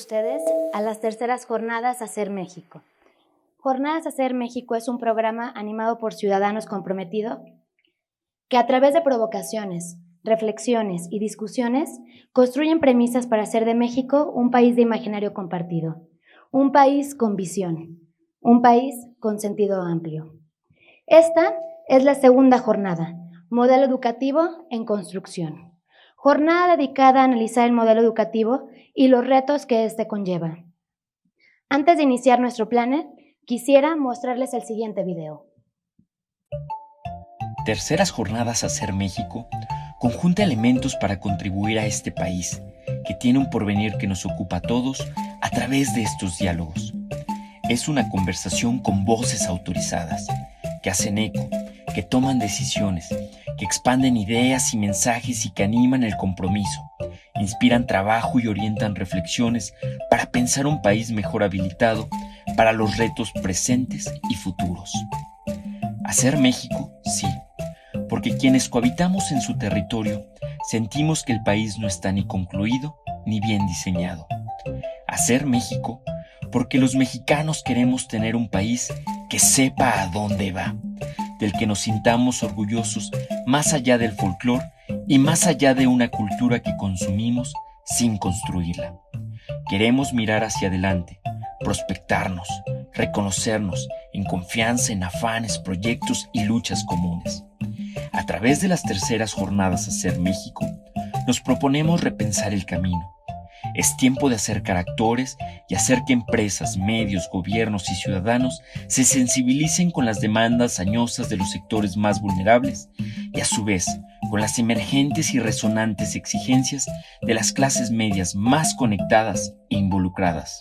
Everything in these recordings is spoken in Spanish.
ustedes a las terceras Jornadas Hacer México. Jornadas Hacer México es un programa animado por ciudadanos comprometidos que a través de provocaciones, reflexiones y discusiones construyen premisas para hacer de México un país de imaginario compartido, un país con visión, un país con sentido amplio. Esta es la segunda jornada, Modelo Educativo en Construcción. Jornada dedicada a analizar el modelo educativo y los retos que éste conlleva. Antes de iniciar nuestro plan, quisiera mostrarles el siguiente video. Terceras Jornadas Hacer México conjunta elementos para contribuir a este país, que tiene un porvenir que nos ocupa a todos a través de estos diálogos. Es una conversación con voces autorizadas, que hacen eco, que toman decisiones, que expanden ideas y mensajes y que animan el compromiso, inspiran trabajo y orientan reflexiones para pensar un país mejor habilitado para los retos presentes y futuros. Hacer México, sí, porque quienes cohabitamos en su territorio sentimos que el país no está ni concluido ni bien diseñado. Hacer México, porque los mexicanos queremos tener un país que sepa a dónde va, del que nos sintamos orgullosos más allá del folclore y más allá de una cultura que consumimos sin construirla. Queremos mirar hacia adelante, prospectarnos, reconocernos en confianza en afanes, proyectos y luchas comunes. A través de las terceras Jornadas Hacer México, nos proponemos repensar el camino. Es tiempo de acercar actores y hacer que empresas, medios, gobiernos y ciudadanos se sensibilicen con las demandas añosas de los sectores más vulnerables y a su vez con las emergentes y resonantes exigencias de las clases medias más conectadas e involucradas.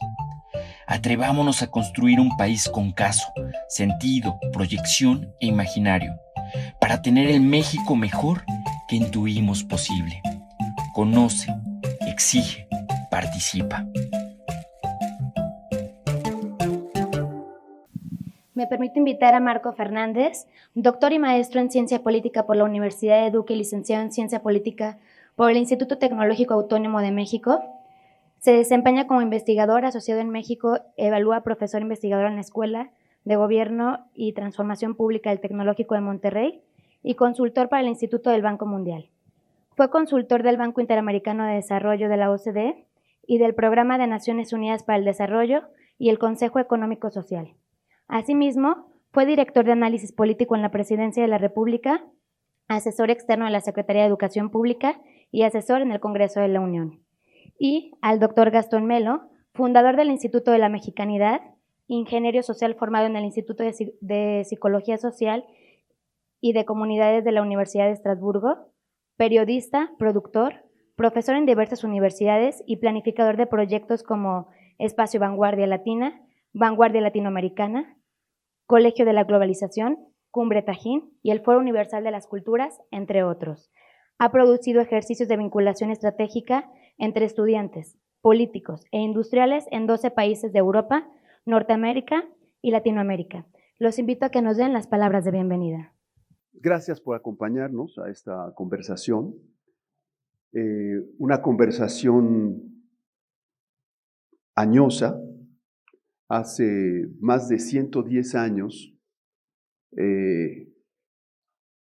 Atrevámonos a construir un país con caso, sentido, proyección e imaginario, para tener el México mejor que intuimos posible. Conoce, exige, participa. Me permito invitar a Marco Fernández, doctor y maestro en Ciencia Política por la Universidad de Duque y licenciado en Ciencia Política por el Instituto Tecnológico Autónomo de México. Se desempeña como investigador asociado en México, evalúa profesor investigador en la Escuela de Gobierno y Transformación Pública del Tecnológico de Monterrey y consultor para el Instituto del Banco Mundial. Fue consultor del Banco Interamericano de Desarrollo de la OCDE y del Programa de Naciones Unidas para el Desarrollo y el Consejo Económico Social. Asimismo, fue director de análisis político en la Presidencia de la República, asesor externo de la Secretaría de Educación Pública y asesor en el Congreso de la Unión. Y al doctor Gastón Melo, fundador del Instituto de la Mexicanidad, ingeniero social formado en el Instituto de Psicología Social y de Comunidades de la Universidad de Estrasburgo, periodista, productor, profesor en diversas universidades y planificador de proyectos como Espacio Vanguardia Latina, Vanguardia Latinoamericana, Colegio de la Globalización, Cumbre Tajín y el Foro Universal de las Culturas, entre otros. Ha producido ejercicios de vinculación estratégica entre estudiantes, políticos e industriales en 12 países de Europa, Norteamérica y Latinoamérica. Los invito a que nos den las palabras de bienvenida. Gracias por acompañarnos a esta conversación. Una conversación añosa. Hace más de 110 años,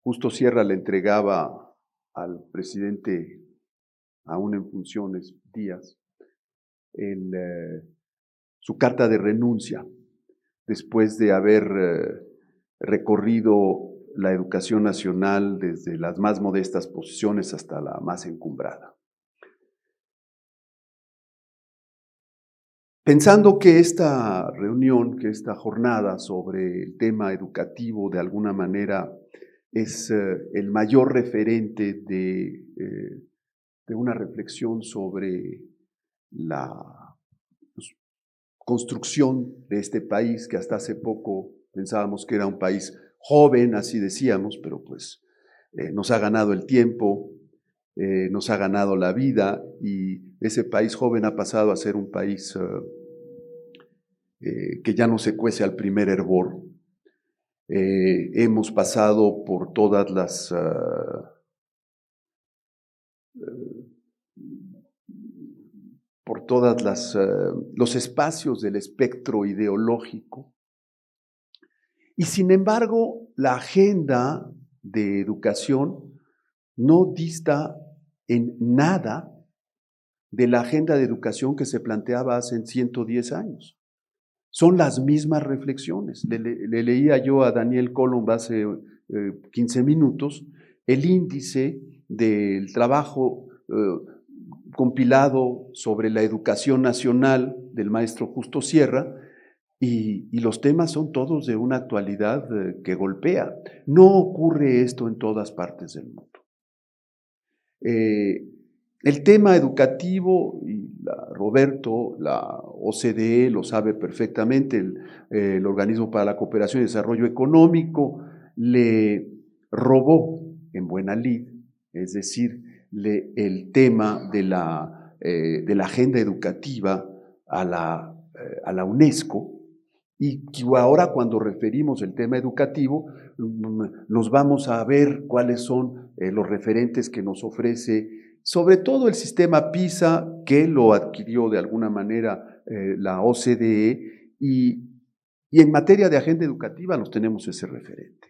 Justo Sierra le entregaba al presidente, aún en funciones, Díaz, su carta de renuncia, después de haber recorrido la educación nacional desde las más modestas posiciones hasta la más encumbrada. Pensando que esta reunión, que esta jornada sobre el tema educativo de alguna manera es el mayor referente de una reflexión sobre la construcción de este país, que hasta hace poco pensábamos que era un país joven, así decíamos, pero pues nos ha ganado el tiempo, nos ha ganado la vida, y ese país joven ha pasado a ser un país que ya no se cuece al primer hervor. Hemos pasado por todas las por todos los espacios del espectro ideológico. Y sin embargo, la agenda de educación no dista en nada de la agenda de educación que se planteaba hace 110 años. Son las mismas reflexiones. Le leía yo a Daniel Colomb hace 15 minutos el índice del trabajo compilado sobre la educación nacional del maestro Justo Sierra, y los temas son todos de una actualidad que golpea. No ocurre esto en todas partes del mundo. El tema educativo, y Roberto, la OCDE lo sabe perfectamente, el Organismo para la Cooperación y Desarrollo Económico, le robó en buena lid, es decir, el tema de la agenda educativa a la UNESCO, y ahora cuando referimos el tema educativo, nos vamos a ver cuáles son los referentes que nos ofrece, sobre todo el sistema PISA, que lo adquirió de alguna manera la OCDE, y en materia de agenda educativa nos tenemos ese referente.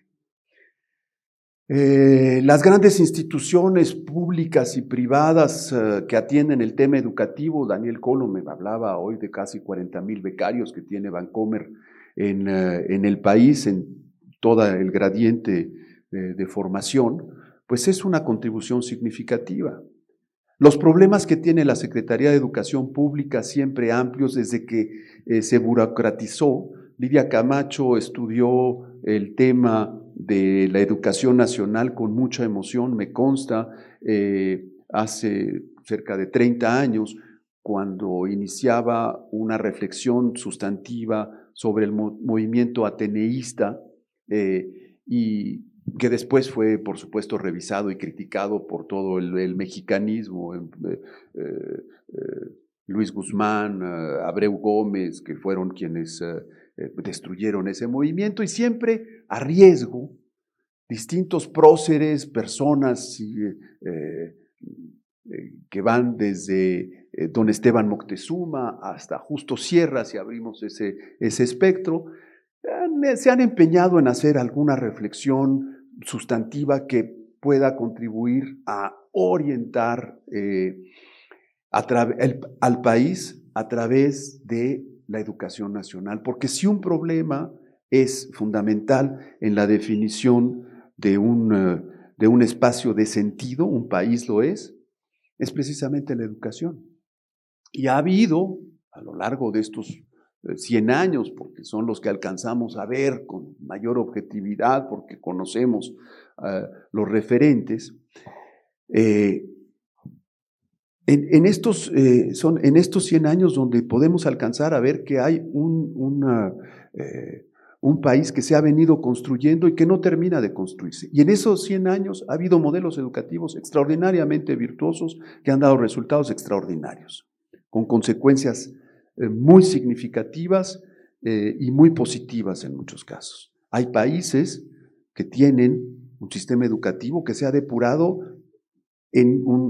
Las grandes instituciones públicas y privadas que atienden el tema educativo, Daniel Colomb me hablaba hoy de casi 40,000 becarios que tiene Bancomer en el país, en todo el gradiente de formación, pues es una contribución significativa. Los problemas que tiene la Secretaría de Educación Pública, siempre amplios desde que se burocratizó. Lidia Camacho estudió el tema de la educación nacional con mucha emoción, me consta, hace cerca de 30 años, cuando iniciaba una reflexión sustantiva sobre el movimiento ateneísta, y que después fue, por supuesto, revisado y criticado por todo el mexicanismo, Luis Guzmán, Abreu Gómez, que fueron quienes destruyeron ese movimiento, y siempre a riesgo, distintos próceres, personas que van desde don Esteban Moctezuma hasta Justo Sierra, si abrimos ese espectro, se han empeñado en hacer alguna reflexión sustantiva que pueda contribuir a orientar al país a través de la educación nacional, porque si un problema es fundamental en la definición de un espacio de sentido, un país lo es precisamente la educación. Y ha habido, a lo largo de estos 100 años, porque son los que alcanzamos a ver con mayor objetividad, porque conocemos los referentes, en estos 100 años donde podemos alcanzar a ver que hay un país que se ha venido construyendo y que no termina de construirse. Y en esos 100 años ha habido modelos educativos extraordinariamente virtuosos que han dado resultados extraordinarios, con consecuencias muy significativas y muy positivas en muchos casos. Hay países que tienen un sistema educativo que se ha depurado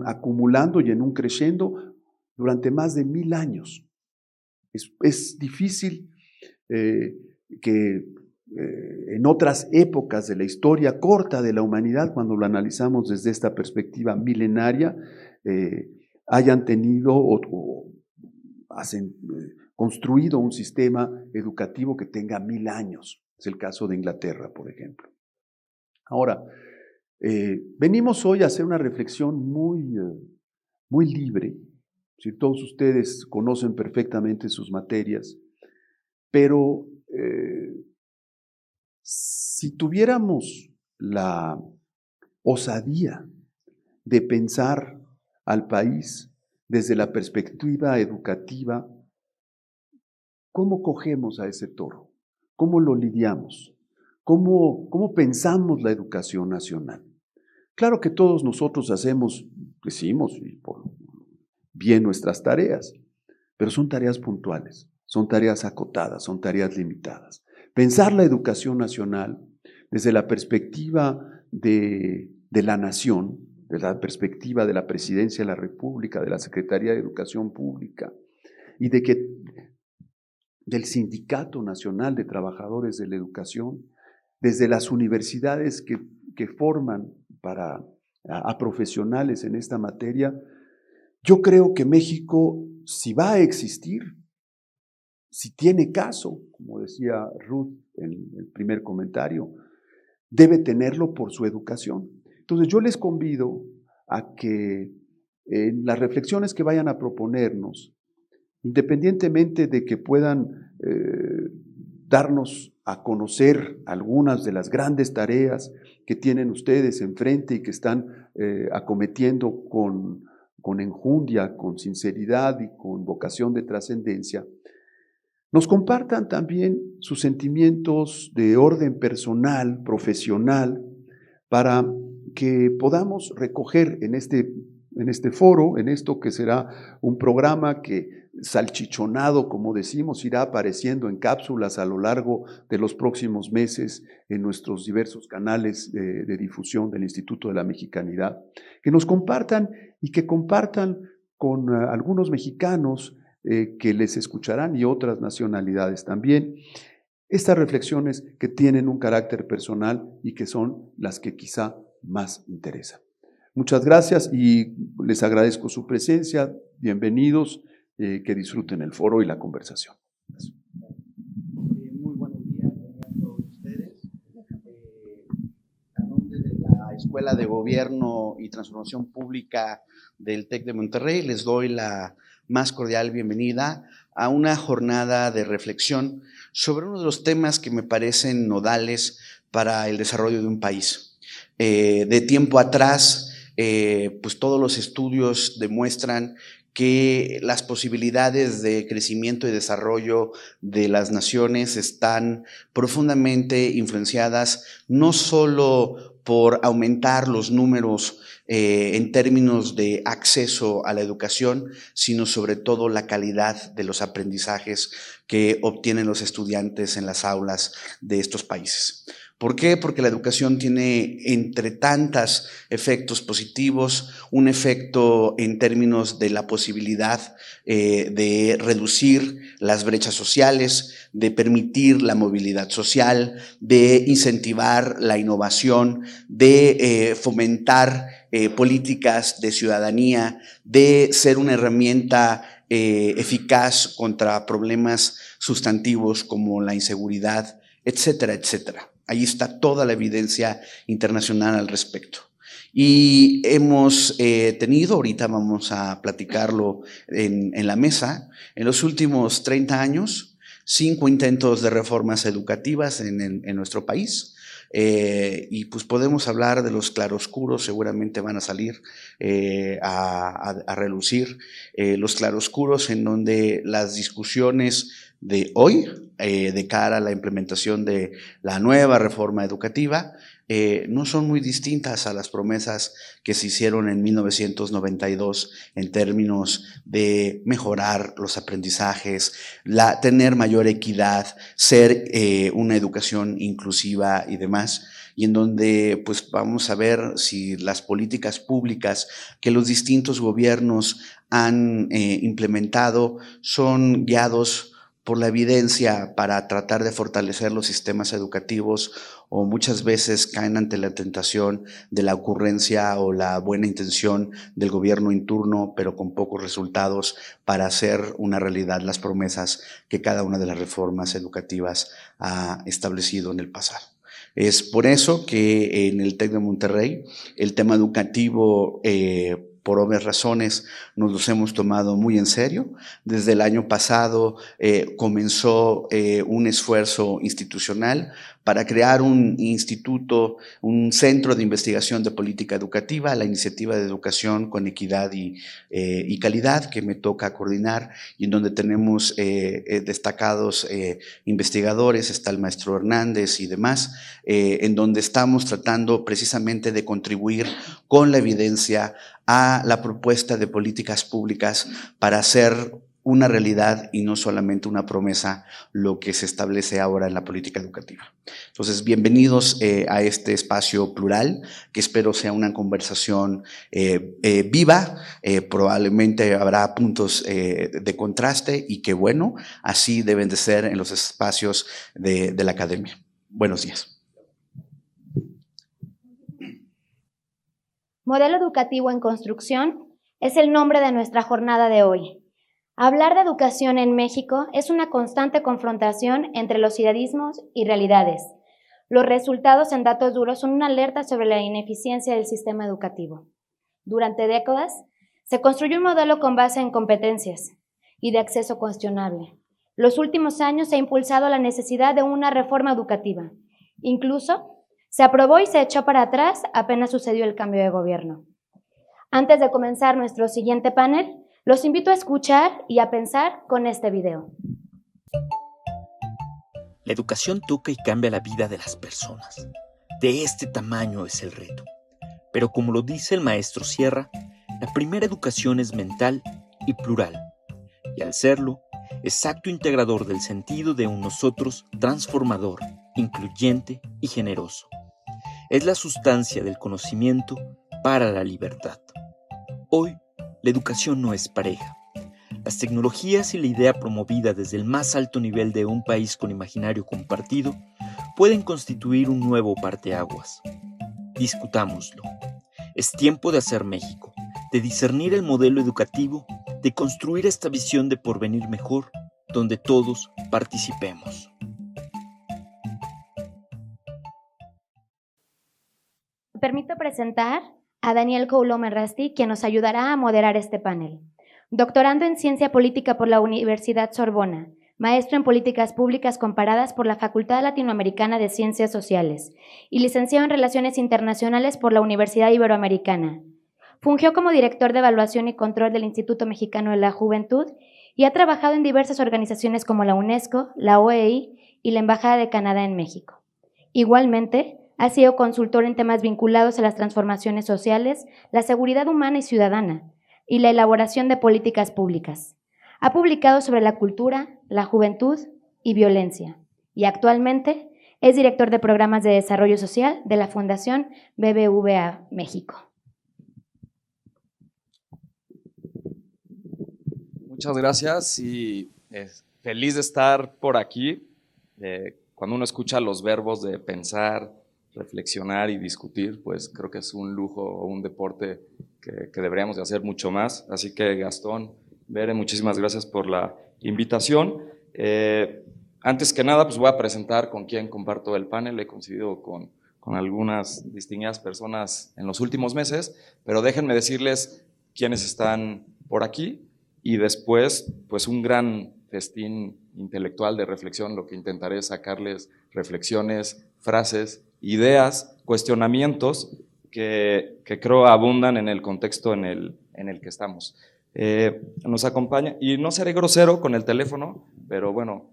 acumulando y en un creciendo durante más de 1000 años. Es difícil que en otras épocas de la historia corta de la humanidad, cuando lo analizamos desde esta perspectiva milenaria, hayan tenido o construido un sistema educativo que tenga 1000 años. Es el caso de Inglaterra, por ejemplo. Ahora, venimos hoy a hacer una reflexión muy libre. Si todos ustedes conocen perfectamente sus materias, pero si tuviéramos la osadía de pensar al país desde la perspectiva educativa, ¿cómo cogemos a ese toro? ¿Cómo lo lidiamos? ¿Cómo pensamos la educación nacional? Claro que todos nosotros decimos y por bien nuestras tareas, pero son tareas puntuales, son tareas acotadas, son tareas limitadas. Pensar la educación nacional desde la perspectiva de la nación, de la perspectiva de la Presidencia de la República, de la Secretaría de Educación Pública y del Sindicato Nacional de Trabajadores de la Educación, desde las universidades que forman a profesionales en esta materia. Yo creo que México, si va a existir, si tiene caso, como decía Ruth en el primer comentario, debe tenerlo por su educación. Entonces yo les convido a que en las reflexiones que vayan a proponernos, independientemente de que puedan darnos a conocer algunas de las grandes tareas que tienen ustedes enfrente y que están acometiendo con enjundia, con sinceridad y con vocación de trascendencia, nos compartan también sus sentimientos de orden personal, profesional, para que podamos recoger en este foro, en esto que será un programa que salchichonado, como decimos, irá apareciendo en cápsulas a lo largo de los próximos meses en nuestros diversos canales de difusión del Instituto de la Mexicanidad, que nos compartan y que compartan con algunos mexicanos que les escucharán y otras nacionalidades también, estas reflexiones que tienen un carácter personal y que son las que quizá más interesan. Muchas gracias y les agradezco su presencia. Bienvenidos, que disfruten el foro y la conversación. Gracias. Muy buenos días a todos ustedes. A nombre de la Escuela de Gobierno y Transformación Pública del TEC de Monterrey, les doy la más cordial bienvenida a una jornada de reflexión sobre uno de los temas que me parecen nodales para el desarrollo de un país. De tiempo atrás, pues todos los estudios demuestran que las posibilidades de crecimiento y desarrollo de las naciones están profundamente influenciadas no solo por aumentar los números en términos de acceso a la educación, sino sobre todo la calidad de los aprendizajes que obtienen los estudiantes en las aulas de estos países. ¿Por qué? Porque la educación tiene, entre tantos efectos positivos, un efecto en términos de la posibilidad de reducir las brechas sociales, de permitir la movilidad social, de incentivar la innovación, de fomentar políticas de ciudadanía, de ser una herramienta eficaz contra problemas sustantivos como la inseguridad, etcétera, etcétera. Ahí está toda la evidencia internacional al respecto. Y hemos tenido, ahorita vamos a platicarlo en la mesa, en los últimos 30 años, 5 intentos de reformas educativas en nuestro país. Y pues podemos hablar de los claroscuros, seguramente van a salir a relucir los claroscuros en donde las discusiones de hoy, de cara a la implementación de la nueva reforma educativa, no son muy distintas a las promesas que se hicieron en 1992 en términos de mejorar los aprendizajes, tener mayor equidad, ser una educación inclusiva y demás, y en donde pues vamos a ver si las políticas públicas que los distintos gobiernos han implementado son guiados por la evidencia para tratar de fortalecer los sistemas educativos, o muchas veces caen ante la tentación de la ocurrencia o la buena intención del gobierno en turno, pero con pocos resultados para hacer una realidad las promesas que cada una de las reformas educativas ha establecido en el pasado. Es por eso que en el TEC de Monterrey el tema educativo, por obvias razones, nos los hemos tomado muy en serio. Desde el año pasado comenzó un esfuerzo institucional para crear un instituto, un centro de investigación de política educativa, la Iniciativa de Educación con Equidad y Calidad, que me toca coordinar, y en donde tenemos destacados investigadores, está el maestro Hernández y demás, en donde estamos tratando precisamente de contribuir con la evidencia a la propuesta de políticas públicas para hacer una realidad y no solamente una promesa lo que se establece ahora en la política educativa. Entonces, bienvenidos a este espacio plural, que espero sea una conversación viva, probablemente habrá puntos de contraste y que bueno, así deben de ser en los espacios de la academia. Buenos días. Modelo educativo en construcción es el nombre de nuestra jornada de hoy. Hablar de educación en México es una constante confrontación entre los idealismos y realidades. Los resultados en datos duros son una alerta sobre la ineficiencia del sistema educativo. Durante décadas, se construyó un modelo con base en competencias y de acceso cuestionable. Los últimos años se ha impulsado la necesidad de una reforma educativa. Incluso, se aprobó y se echó para atrás apenas sucedió el cambio de gobierno. Antes de comenzar nuestro siguiente panel, los invito a escuchar y a pensar con este video. La educación toca y cambia la vida de las personas. De este tamaño es el reto. Pero como lo dice el maestro Sierra, la primera educación es mental y plural. Y al serlo, es acto integrador del sentido de un nosotros transformador, incluyente y generoso. Es la sustancia del conocimiento para la libertad. Hoy, la educación no es pareja. Las tecnologías y la idea promovida desde el más alto nivel de un país con imaginario compartido pueden constituir un nuevo parteaguas. Discutámoslo. Es tiempo de hacer México, de discernir el modelo educativo, de construir esta visión de porvenir mejor, donde todos participemos. Me permito presentar a Daniel Coulo-Merrasti, quien nos ayudará a moderar este panel. Doctorando en Ciencia Política por la Universidad Sorbona, maestro en Políticas Públicas Comparadas por la Facultad Latinoamericana de Ciencias Sociales y licenciado en Relaciones Internacionales por la Universidad Iberoamericana. Fungió como director de Evaluación y Control del Instituto Mexicano de la Juventud y ha trabajado en diversas organizaciones como la UNESCO, la OEI y la Embajada de Canadá en México. Igualmente, ha sido consultor en temas vinculados a las transformaciones sociales, la seguridad humana y ciudadana, y la elaboración de políticas públicas. Ha publicado sobre la cultura, la juventud y violencia, y actualmente es director de programas de desarrollo social de la Fundación BBVA México. Muchas gracias y feliz de estar por aquí. Cuando uno escucha los verbos de pensar, reflexionar y discutir, pues creo que es un lujo o un deporte que deberíamos de hacer mucho más. Así que Gastón, Bere, muchísimas gracias por la invitación. Antes que nada, pues voy a presentar con quién comparto el panel. He coincidido con algunas distinguidas personas en los últimos meses, pero déjenme decirles quiénes están por aquí y después, pues un gran festín intelectual de reflexión, lo que intentaré es sacarles reflexiones, frases, ideas, cuestionamientos que creo abundan en el contexto en el que estamos. Nos acompaña, y no seré grosero con el teléfono, pero bueno,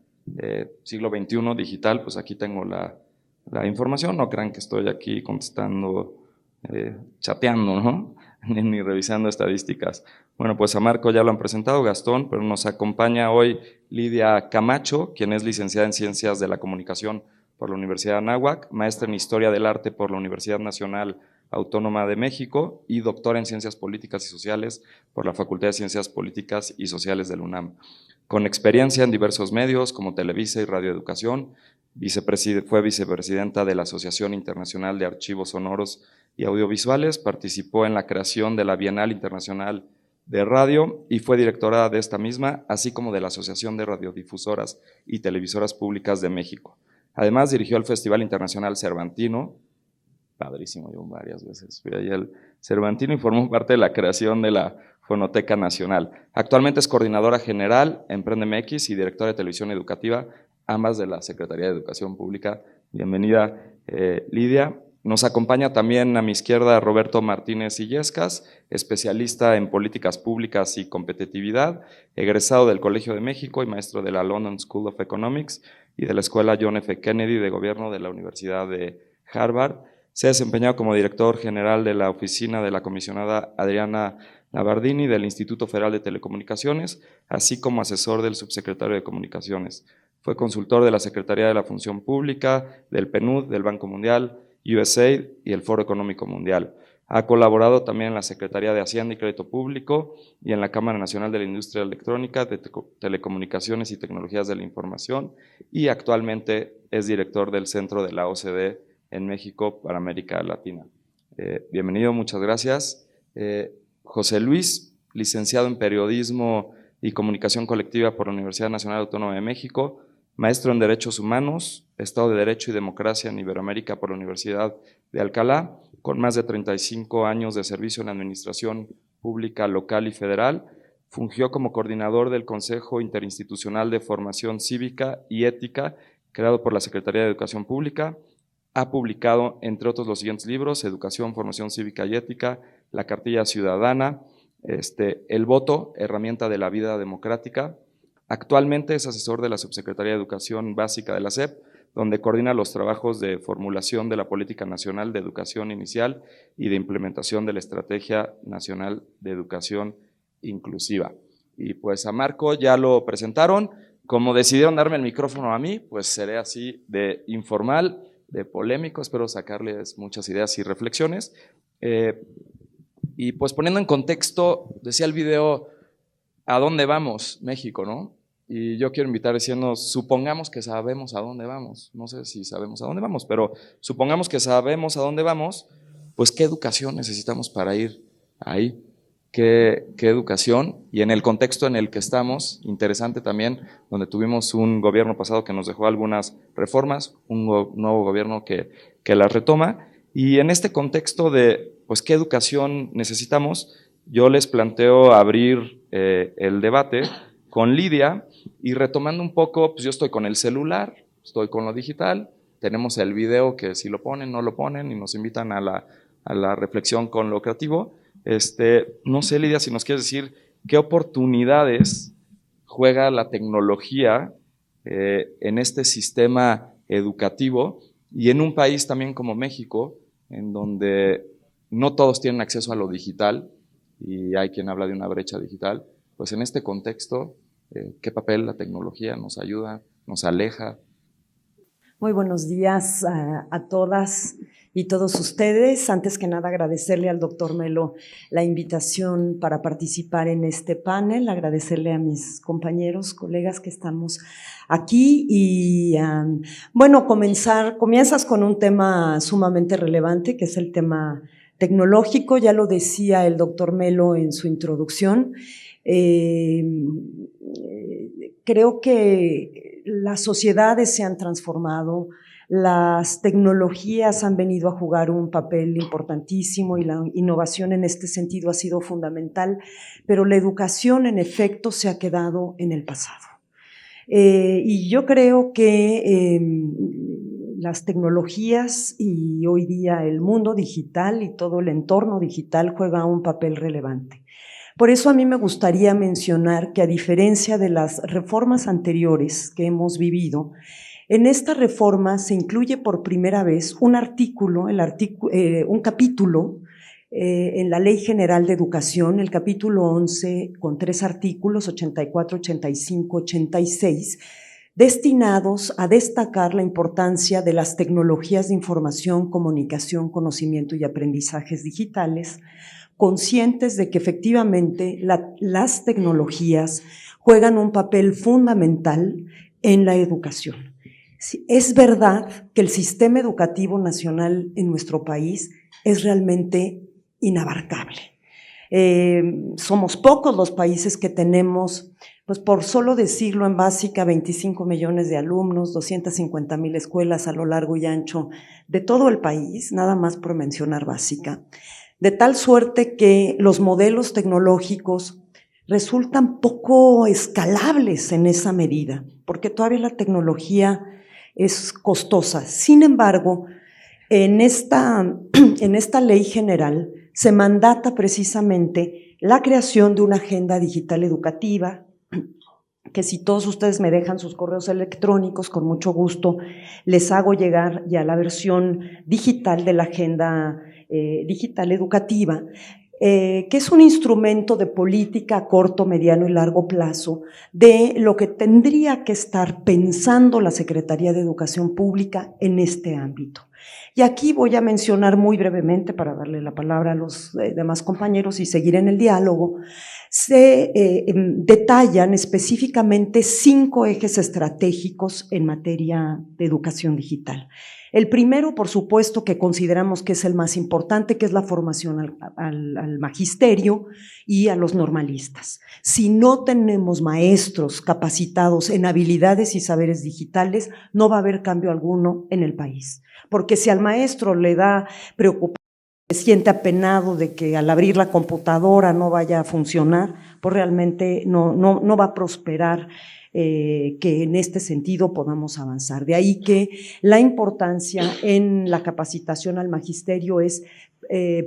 siglo XXI digital, pues aquí tengo la información, no crean que estoy aquí contestando, chateando, ¿no? Ni revisando estadísticas. Bueno, pues a Marco ya lo han presentado, Gastón, pero nos acompaña hoy Lidia Camacho, quien es licenciada en Ciencias de la Comunicación por la Universidad de Anáhuac, maestra en Historia del Arte por la Universidad Nacional Autónoma de México y doctora en Ciencias Políticas y Sociales por la Facultad de Ciencias Políticas y Sociales de la UNAM. Con experiencia en diversos medios como Televisa y Radio Educación, fue vicepresidenta de la Asociación Internacional de Archivos Sonoros y Audiovisuales, participó en la creación de la Bienal Internacional de Radio y fue directora de esta misma, así como de la Asociación de Radiodifusoras y Televisoras Públicas de México. Además, dirigió el Festival Internacional Cervantino, padrísimo, yo varias veces fui ahí al Cervantino y formó parte de la creación de la Fonoteca Nacional. Actualmente es coordinadora general en PrendeMX y directora de televisión educativa, ambas de la Secretaría de Educación Pública. Bienvenida, Lidia. Nos acompaña también a mi izquierda Roberto Martínez Illescas, especialista en políticas públicas y competitividad, egresado del Colegio de México y maestro de la London School of Economics y de la Escuela John F. Kennedy de Gobierno de la Universidad de Harvard. Se ha desempeñado como director general de la oficina de la comisionada Adriana Labardini del Instituto Federal de Telecomunicaciones, así como asesor del subsecretario de Comunicaciones. Fue consultor de la Secretaría de la Función Pública, del PNUD, del Banco Mundial, USAID y el Foro Económico Mundial. Ha colaborado también en la Secretaría de Hacienda y Crédito Público y en la Cámara Nacional de la Industria Electrónica, de Telecomunicaciones y Tecnologías de la Información, y actualmente es director del Centro de la OCDE en México para América Latina. Bienvenido, muchas gracias. José Luis, licenciado en Periodismo y Comunicación Colectiva por la Universidad Nacional Autónoma de México, maestro en Derechos Humanos, Estado de Derecho y Democracia en Iberoamérica por la Universidad de Alcalá, con más de 35 años de servicio en la Administración Pública Local y Federal. Fungió como coordinador del Consejo Interinstitucional de Formación Cívica y Ética, creado por la Secretaría de Educación Pública. Ha publicado, entre otros, los siguientes libros: Educación, Formación Cívica y Ética, La Cartilla Ciudadana, El Voto, Herramienta de la Vida Democrática. Actualmente es asesor de la Subsecretaría de Educación Básica de la SEP, donde coordina los trabajos de formulación de la Política Nacional de Educación Inicial y de implementación de la Estrategia Nacional de Educación Inclusiva. Y pues a Marco ya lo presentaron. Como decidieron darme el micrófono a mí, pues seré así de informal, de polémico, espero sacarles muchas ideas y reflexiones. Y pues poniendo en contexto, decía el video, ¿a dónde vamos, México, no? Y yo quiero invitar diciendo, supongamos que sabemos a dónde vamos. No sé si sabemos a dónde vamos, pero supongamos que sabemos a dónde vamos, pues ¿qué educación necesitamos para ir ahí? ¿Qué educación? Y en el contexto en el que estamos, interesante también, donde tuvimos un gobierno pasado que nos dejó algunas reformas, un nuevo gobierno que las retoma. Y en este contexto de, pues, ¿qué educación necesitamos? Yo les planteo abrir el debate con Lidia y retomando un poco, pues yo estoy con el celular, estoy con lo digital, tenemos el video que si lo ponen, no lo ponen y nos invitan a la reflexión con lo creativo. No sé, Lidia, si nos quieres decir qué oportunidades juega la tecnología en este sistema educativo y en un país también como México, en donde no todos tienen acceso a lo digital y hay quien habla de una brecha digital. Pues en este contexto, ¿qué papel la tecnología nos ayuda, nos aleja? Muy buenos días a todas y todos ustedes. Antes que nada, agradecerle al doctor Melo la invitación para participar en este panel, agradecerle a mis compañeros, colegas que estamos aquí y, bueno, comienzas con un tema sumamente relevante, que es el tema tecnológico. Ya lo decía el doctor Melo en su introducción. Creo que las sociedades se han transformado, las tecnologías han venido a jugar un papel importantísimo y la innovación en este sentido ha sido fundamental, pero la educación en efecto se ha quedado en el pasado. Y yo creo que las tecnologías y hoy día el mundo digital y todo el entorno digital juega un papel relevante. Por eso a mí me gustaría mencionar que a diferencia de las reformas anteriores que hemos vivido, en esta reforma se incluye por primera vez un capítulo en la Ley General de Educación, el capítulo 11, con 3 artículos, 84, 85, 86, destinados a destacar la importancia de las tecnologías de información, comunicación, conocimiento y aprendizajes digitales, conscientes de que efectivamente las tecnologías juegan un papel fundamental en la educación. Es verdad que el sistema educativo nacional en nuestro país es realmente inabarcable. Somos pocos los países que tenemos, pues por solo decirlo en básica, 25 millones de alumnos, 250,000 escuelas a lo largo y ancho de todo el país, nada más por mencionar básica. De tal suerte que los modelos tecnológicos resultan poco escalables en esa medida, porque todavía la tecnología es costosa. Sin embargo, en esta ley general se mandata precisamente la creación de una agenda digital educativa, que si todos ustedes me dejan sus correos electrónicos, con mucho gusto les hago llegar ya la versión digital de la agenda digital educativa. que es un instrumento de política a corto, mediano y largo plazo de lo que tendría que estar pensando la Secretaría de Educación Pública en este ámbito. Y aquí voy a mencionar muy brevemente, para darle la palabra a los demás compañeros y seguir en el diálogo, se detallan específicamente 5 ejes estratégicos en materia de educación digital. El primero, por supuesto, que consideramos que es el más importante, que es la formación al magisterio y a los normalistas. Si no tenemos maestros capacitados en habilidades y saberes digitales, no va a haber cambio alguno en el país. Porque si al maestro le da preocupación, se siente apenado de que al abrir la computadora no vaya a funcionar, pues realmente no va a prosperar que en este sentido podamos avanzar. De ahí que la importancia en la capacitación al magisterio es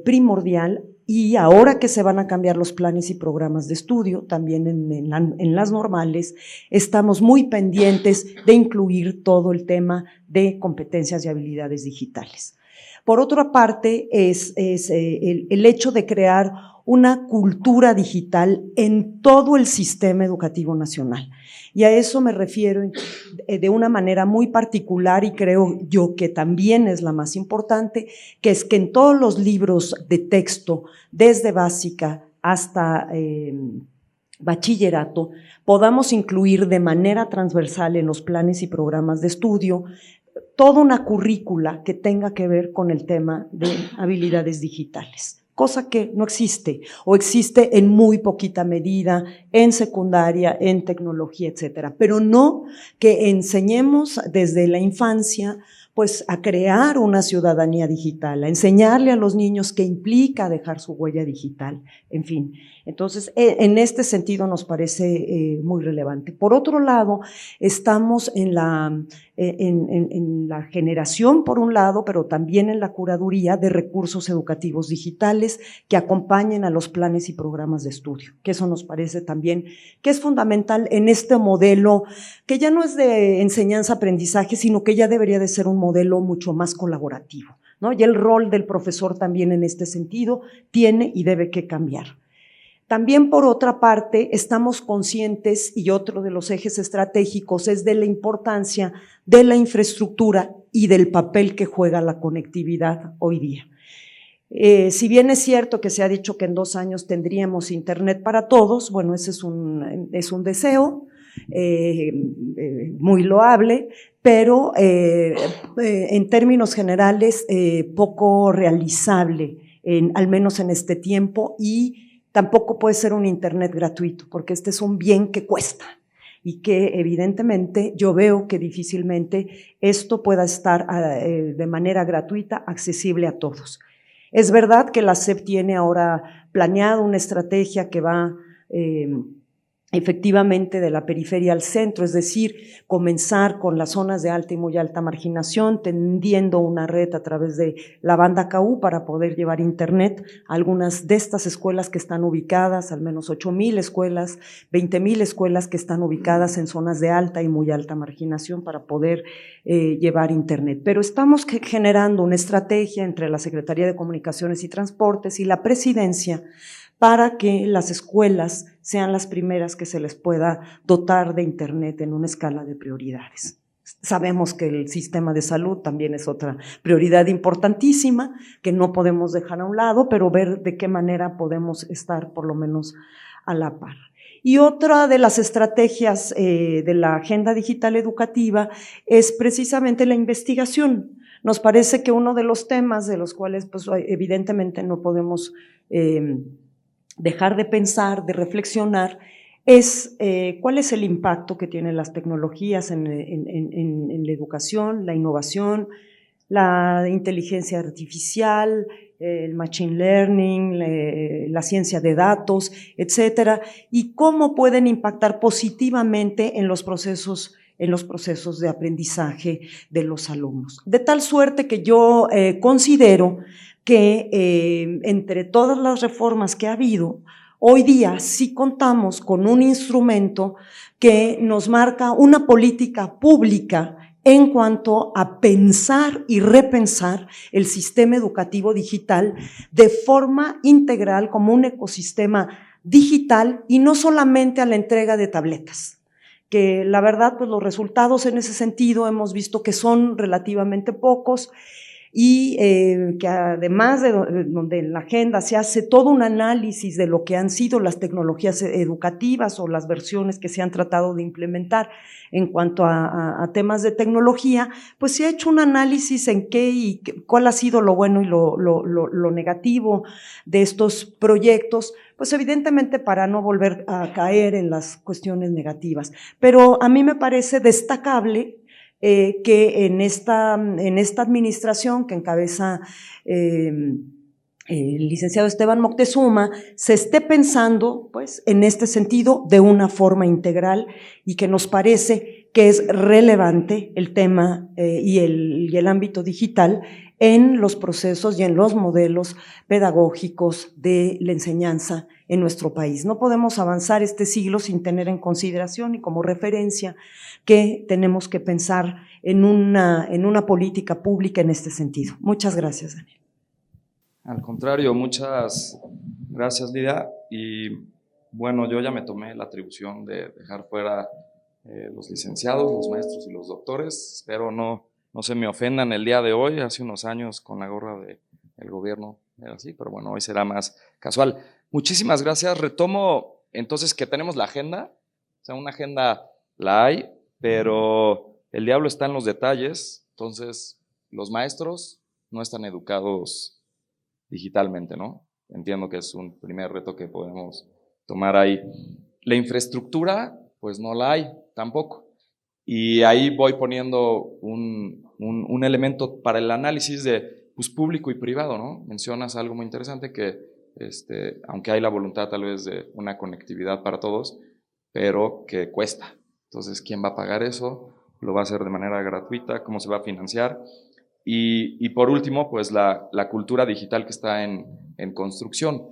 primordial, y ahora que se van a cambiar los planes y programas de estudio, también en las normales, estamos muy pendientes de incluir todo el tema de competencias y habilidades digitales. Por otra parte, es el hecho de crear una cultura digital en todo el sistema educativo nacional. Y a eso me refiero de una manera muy particular, y creo yo que también es la más importante, que es que en todos los libros de texto, desde básica hasta bachillerato, podamos incluir de manera transversal en los planes y programas de estudio toda una currícula que tenga que ver con el tema de habilidades digitales, cosa que no existe, o existe en muy poquita medida en secundaria, en tecnología, etcétera, pero no que enseñemos desde la infancia pues a crear una ciudadanía digital, a enseñarle a los niños qué implica dejar su huella digital, en fin. Entonces, en este sentido nos parece muy relevante. Por otro lado, estamos en la generación, por un lado, pero también en la curaduría de recursos educativos digitales que acompañen a los planes y programas de estudio, que eso nos parece también que es fundamental en este modelo que ya no es de enseñanza-aprendizaje, sino que ya debería de ser un modelo mucho más colaborativo, ¿no? Y el rol del profesor también en este sentido tiene y debe que cambiar. También, por otra parte, estamos conscientes, y otro de los ejes estratégicos es de la importancia de la infraestructura y del papel que juega la conectividad hoy día. Si bien es cierto que se ha dicho que en 2 años tendríamos internet para todos, bueno, ese es un deseo muy loable, pero en términos generales poco realizable, al menos en este tiempo, y tampoco puede ser un internet gratuito, porque este es un bien que cuesta y que evidentemente yo veo que difícilmente esto pueda estar de manera gratuita, accesible a todos. Es verdad que la SEP tiene ahora planeado una estrategia que va efectivamente de la periferia al centro, es decir, comenzar con las zonas de alta y muy alta marginación, tendiendo una red a través de la banda KU para poder llevar internet a algunas de estas escuelas que están ubicadas, al menos 8,000 escuelas, 20,000 escuelas que están ubicadas en zonas de alta y muy alta marginación para poder llevar internet. Pero estamos generando una estrategia entre la Secretaría de Comunicaciones y Transportes y la Presidencia para que las escuelas sean las primeras que se les pueda dotar de internet en una escala de prioridades. Sabemos que el sistema de salud también es otra prioridad importantísima que no podemos dejar a un lado, pero ver de qué manera podemos estar por lo menos a la par. Y otra de las estrategias de la Agenda Digital Educativa es precisamente la investigación. Nos parece que uno de los temas de los cuales pues, evidentemente no podemos dejar de pensar, de reflexionar, es cuál es el impacto que tienen las tecnologías en la educación, la innovación, la inteligencia artificial, el machine learning, la ciencia de datos, etcétera, y cómo pueden impactar positivamente en los procesos de aprendizaje de los alumnos. De tal suerte que yo considero que entre todas las reformas que ha habido, hoy día sí contamos con un instrumento que nos marca una política pública en cuanto a pensar y repensar el sistema educativo digital de forma integral como un ecosistema digital y no solamente a la entrega de tabletas, que la verdad pues los resultados en ese sentido hemos visto que son relativamente pocos y que además de donde en la agenda se hace todo un análisis de lo que han sido las tecnologías educativas o las versiones que se han tratado de implementar en cuanto a temas de tecnología, pues se ha hecho un análisis en qué y cuál ha sido lo bueno y lo negativo de estos proyectos, pues evidentemente para no volver a caer en las cuestiones negativas. Pero a mí me parece destacable que en esta administración que encabeza el licenciado Esteban Moctezuma se esté pensando pues, en este sentido de una forma integral y que nos parece que es relevante el tema y el ámbito digital en los procesos y en los modelos pedagógicos de la enseñanza en nuestro país. No podemos avanzar este siglo sin tener en consideración y como referencia que tenemos que pensar en una política pública en este sentido. Muchas gracias, Daniel. Al contrario, muchas gracias, Lidia. Y bueno, yo ya me tomé la atribución de dejar fuera los licenciados, los maestros y los doctores. Espero no se me ofendan el día de hoy. Hace unos años con la gorra del gobierno era así, pero bueno, hoy será más casual. Muchísimas gracias. Retomo entonces que tenemos la agenda. O sea, una agenda la hay, pero el diablo está en los detalles. Entonces, los maestros no están educados digitalmente, ¿no? Entiendo que es un primer reto que podemos tomar ahí. La infraestructura, pues no la hay tampoco. Y ahí voy poniendo un elemento para el análisis de pues, público y privado, ¿no? Mencionas algo muy interesante que, aunque hay la voluntad tal vez de una conectividad para todos, pero que cuesta. Entonces, ¿quién va a pagar eso? ¿Lo va a hacer de manera gratuita? ¿Cómo se va a financiar? Y por último, pues la cultura digital que está en construcción.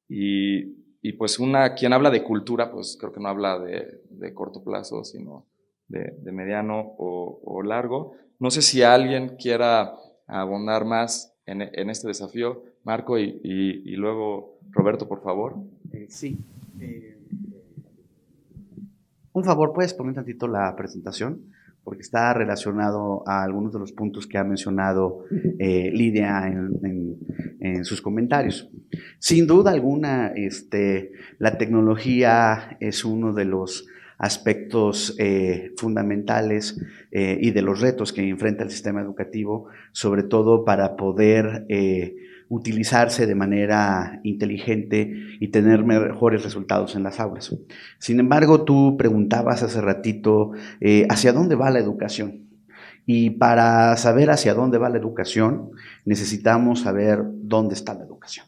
Y pues quien habla de cultura, pues creo que no habla de corto plazo, sino de mediano o largo. No sé si alguien quiera abundar más en este desafío. Marco y luego Roberto, por favor. Sí. Un favor, ¿puedes poner tantito la presentación? Porque está relacionado a algunos de los puntos que ha mencionado Lidia en sus comentarios. Sin duda alguna, la tecnología es uno de los aspectos fundamentales y de los retos que enfrenta el sistema educativo, sobre todo para poder utilizarse de manera inteligente y tener mejores resultados en las aulas. Sin embargo, tú preguntabas hace ratito ¿hacia dónde va la educación? Y para saber hacia dónde va la educación, necesitamos saber dónde está la educación.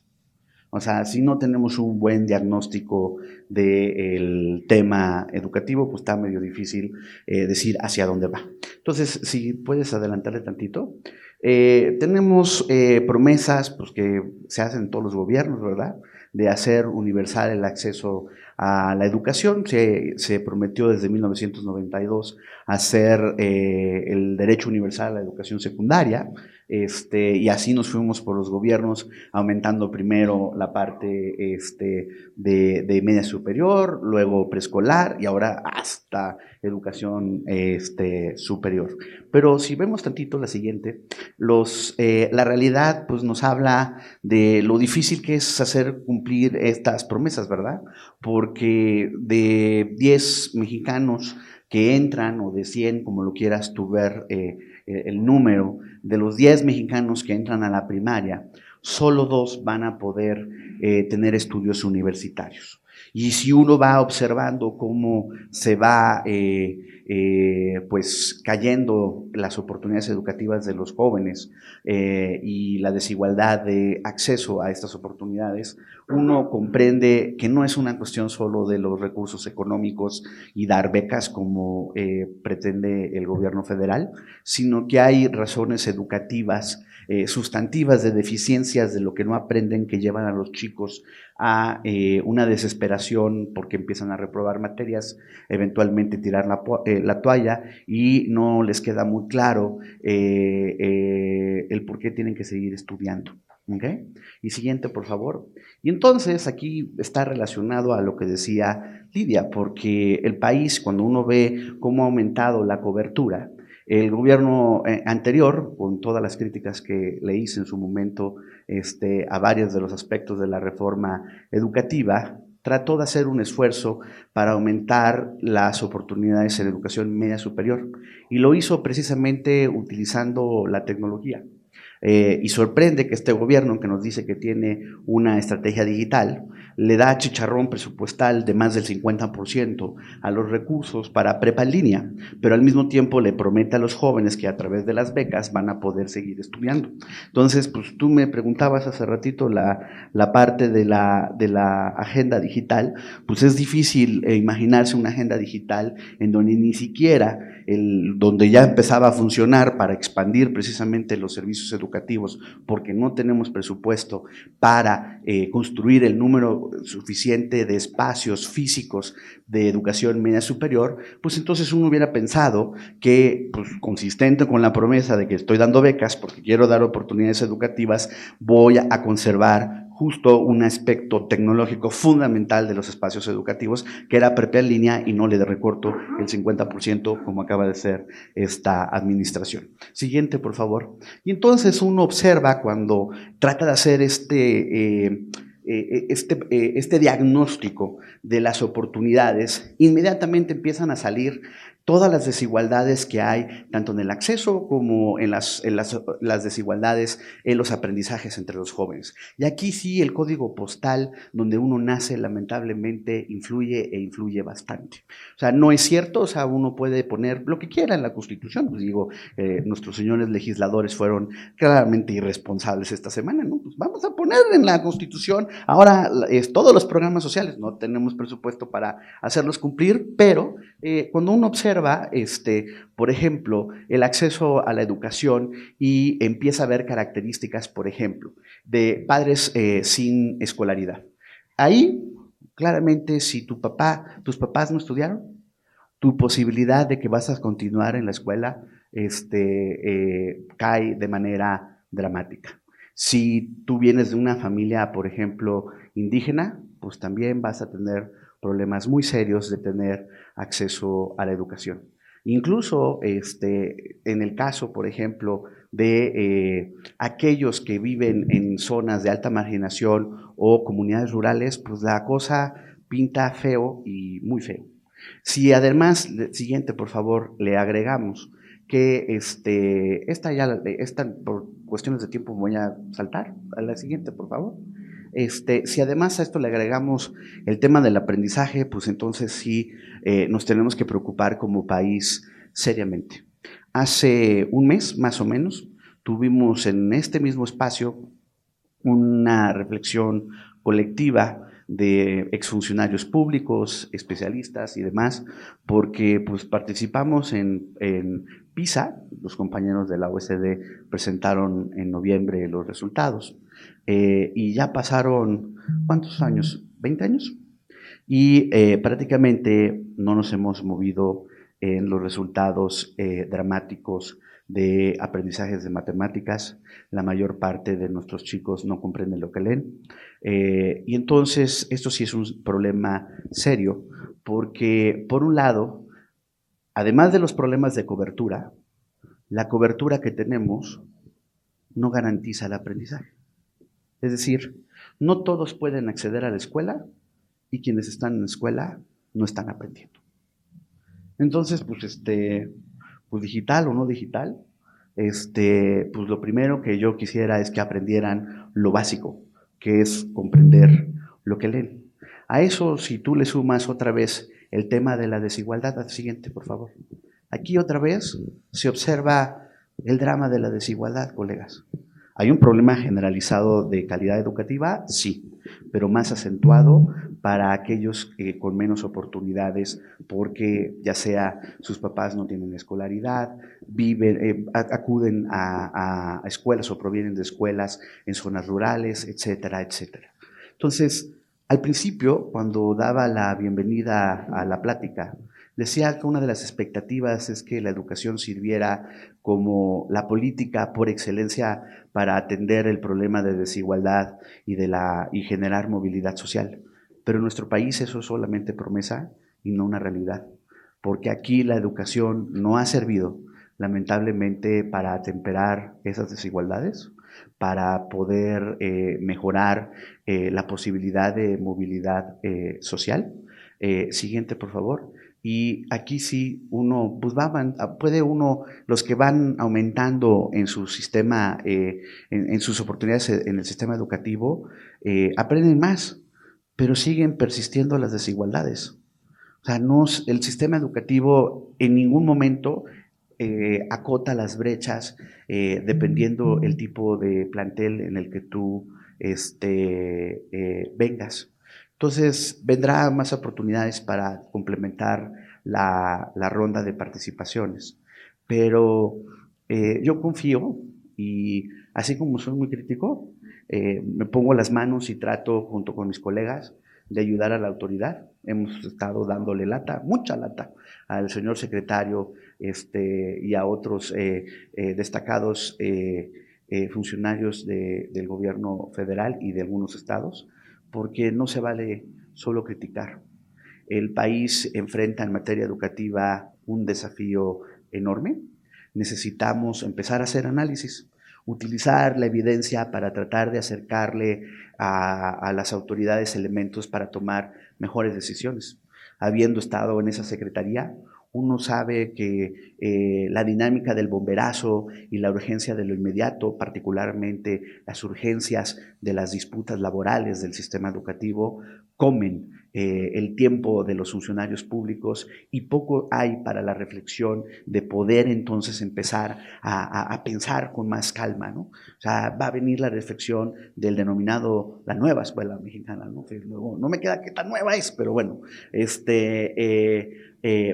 O sea, si no tenemos un buen diagnóstico del tema educativo, pues está medio difícil decir hacia dónde va. Entonces, si puedes adelantarle tantito. Tenemos promesas pues, que se hacen en todos los gobiernos, ¿verdad? De hacer universal el acceso a la educación. Se prometió desde 1992 hacer el derecho universal a la educación secundaria. Y así nos fuimos por los gobiernos, aumentando primero la parte de media superior, luego preescolar y ahora hasta educación superior. Pero si vemos tantito la siguiente, la realidad pues, nos habla de lo difícil que es hacer cumplir estas promesas, ¿verdad? Porque de 10 mexicanos que entran, o de 100, como lo quieras tú ver, el número, de los 10 mexicanos que entran a la primaria, solo 2 van a poder tener estudios universitarios. Y si uno va observando cómo se va pues cayendo las oportunidades educativas de los jóvenes y la desigualdad de acceso a estas oportunidades, uno comprende que no es una cuestión solo de los recursos económicos y dar becas como pretende el gobierno federal, sino que hay razones educativas sustantivas de deficiencias de lo que no aprenden que llevan a los chicos a una desesperación porque empiezan a reprobar materias, eventualmente tirar la toalla y no les queda muy claro el por qué tienen que seguir estudiando. ¿Okay? Y siguiente, por favor. Y entonces aquí está relacionado a lo que decía Lidia, porque el país, cuando uno ve cómo ha aumentado la cobertura, el gobierno anterior, con todas las críticas que le hice en su momento a varios de los aspectos de la reforma educativa, trató de hacer un esfuerzo para aumentar las oportunidades en educación media superior y lo hizo precisamente utilizando la tecnología. Y sorprende que este gobierno, que nos dice que tiene una estrategia digital, le da chicharrón presupuestal de más del 50% a los recursos para prepa en línea, pero al mismo tiempo le promete a los jóvenes que a través de las becas van a poder seguir estudiando. Entonces, pues tú me preguntabas hace ratito la parte de la agenda digital, pues es difícil imaginarse una agenda digital en donde ni siquiera donde ya empezaba a funcionar para expandir precisamente los servicios educativos, porque no tenemos presupuesto para construir el número suficiente de espacios físicos de educación media superior, pues entonces uno hubiera pensado que, pues, consistente con la promesa de que estoy dando becas porque quiero dar oportunidades educativas, voy a conservar justo un aspecto tecnológico fundamental de los espacios educativos, que era prepa en línea, y no le recorto el 50% como acaba de ser esta administración. Siguiente, por favor. Y entonces uno observa cuando trata de hacer este diagnóstico de las oportunidades, inmediatamente empiezan a salir todas las desigualdades que hay, tanto en el acceso como en las desigualdades en los aprendizajes entre los jóvenes. Y aquí sí el código postal donde uno nace lamentablemente influye e influye bastante. O sea, no es cierto, o sea, uno puede poner lo que quiera en la Constitución, pues digo, nuestros señores legisladores fueron claramente irresponsables esta semana, ¿no? Pues vamos a poner en la Constitución ahora todos los programas sociales, no tenemos presupuesto para hacerlos cumplir, pero cuando uno observa, por ejemplo, el acceso a la educación y empieza a ver características, por ejemplo, de padres sin escolaridad. Ahí, claramente, si tus papás no estudiaron, tu posibilidad de que vas a continuar en la escuela cae de manera dramática. Si tú vienes de una familia, por ejemplo, indígena, pues también vas a tener problemas muy serios de tener acceso a la educación. Incluso en el caso, por ejemplo, de aquellos que viven en zonas de alta marginación o comunidades rurales, pues la cosa pinta feo y muy feo. Si además, siguiente por favor, le agregamos que esta por cuestiones de tiempo voy a saltar a la siguiente por favor. Si además a esto le agregamos el tema del aprendizaje, pues entonces sí nos tenemos que preocupar como país seriamente. Hace un mes, más o menos, tuvimos en este mismo espacio una reflexión colectiva de exfuncionarios públicos, especialistas y demás, porque pues participamos en PISA, los compañeros de la OECD presentaron en noviembre los resultados, y ya pasaron, ¿cuántos años? ¿20 años? Y prácticamente no nos hemos movido en los resultados dramáticos de aprendizajes de matemáticas. La mayor parte de nuestros chicos no comprenden lo que leen. Y entonces esto sí es un problema serio, porque por un lado, además de los problemas de cobertura, la cobertura que tenemos no garantiza el aprendizaje. Es decir, no todos pueden acceder a la escuela y quienes están en la escuela no están aprendiendo. Entonces, pues digital o no digital, pues lo primero que yo quisiera es que aprendieran lo básico, que es comprender lo que leen. A eso, si tú le sumas otra vez el tema de la desigualdad, al siguiente, por favor. Aquí otra vez se observa el drama de la desigualdad, colegas. ¿Hay un problema generalizado de calidad educativa? Sí, pero más acentuado para aquellos con menos oportunidades, porque ya sea sus papás no tienen escolaridad, acuden a escuelas o provienen de escuelas en zonas rurales, etcétera, etcétera. Entonces, Al principio, cuando daba la bienvenida a la plática, decía que una de las expectativas es que la educación sirviera como la política por excelencia para atender el problema de desigualdad y generar movilidad social. Pero en nuestro país eso es solamente promesa y no una realidad, porque aquí la educación no ha servido, lamentablemente, para atemperar esas desigualdades, para poder mejorar la posibilidad de movilidad social. Siguiente, por favor. Y aquí sí uno, pues puede uno, los que van aumentando en su sistema, en sus oportunidades en el sistema educativo, aprenden más, pero siguen persistiendo las desigualdades. O sea, el sistema educativo en ningún momento acota las brechas dependiendo el tipo de plantel en el que tú vengas. Entonces, vendrá más oportunidades para complementar la ronda de participaciones. Pero yo confío y así como soy muy crítico, me pongo las manos y trato junto con mis colegas de ayudar a la autoridad. Hemos estado dándole lata, mucha lata, al señor secretario y a otros destacados funcionarios del gobierno federal y de algunos estados, porque no se vale solo criticar. El país enfrenta en materia educativa un desafío enorme. Necesitamos empezar a hacer análisis, utilizar la evidencia para tratar de acercarle a las autoridades elementos para tomar mejores decisiones. Habiendo estado en esa secretaría, uno sabe que la dinámica del bomberazo y la urgencia de lo inmediato, particularmente las urgencias de las disputas laborales del sistema educativo, comen el tiempo de los funcionarios públicos y poco hay para la reflexión de poder entonces empezar a pensar con más calma, ¿no? O sea, va a venir la reflexión del denominado la nueva escuela mexicana, ¿no? Que luego no me queda qué tan nueva es, pero bueno,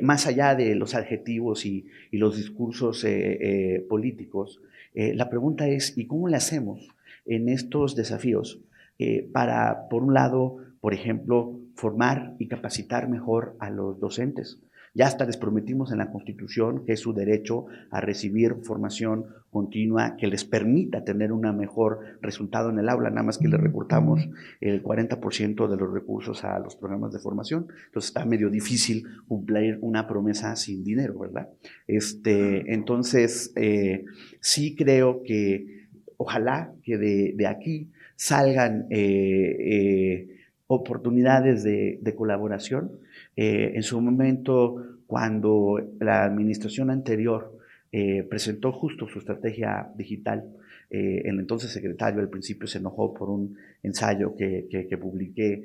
más allá de los adjetivos y los discursos políticos, la pregunta es, ¿y cómo le hacemos en estos desafíos para, por un lado, por ejemplo, formar y capacitar mejor a los docentes? Ya hasta les prometimos en la Constitución que es su derecho a recibir formación continua que les permita tener un mejor resultado en el aula, nada más que le recortamos el 40% de los recursos a los programas de formación. Entonces está medio difícil cumplir una promesa sin dinero, ¿verdad? Entonces, sí creo que ojalá que de aquí salgan oportunidades de colaboración. En su momento, cuando la administración anterior presentó justo su estrategia digital, el entonces secretario al principio se enojó por un ensayo que publiqué,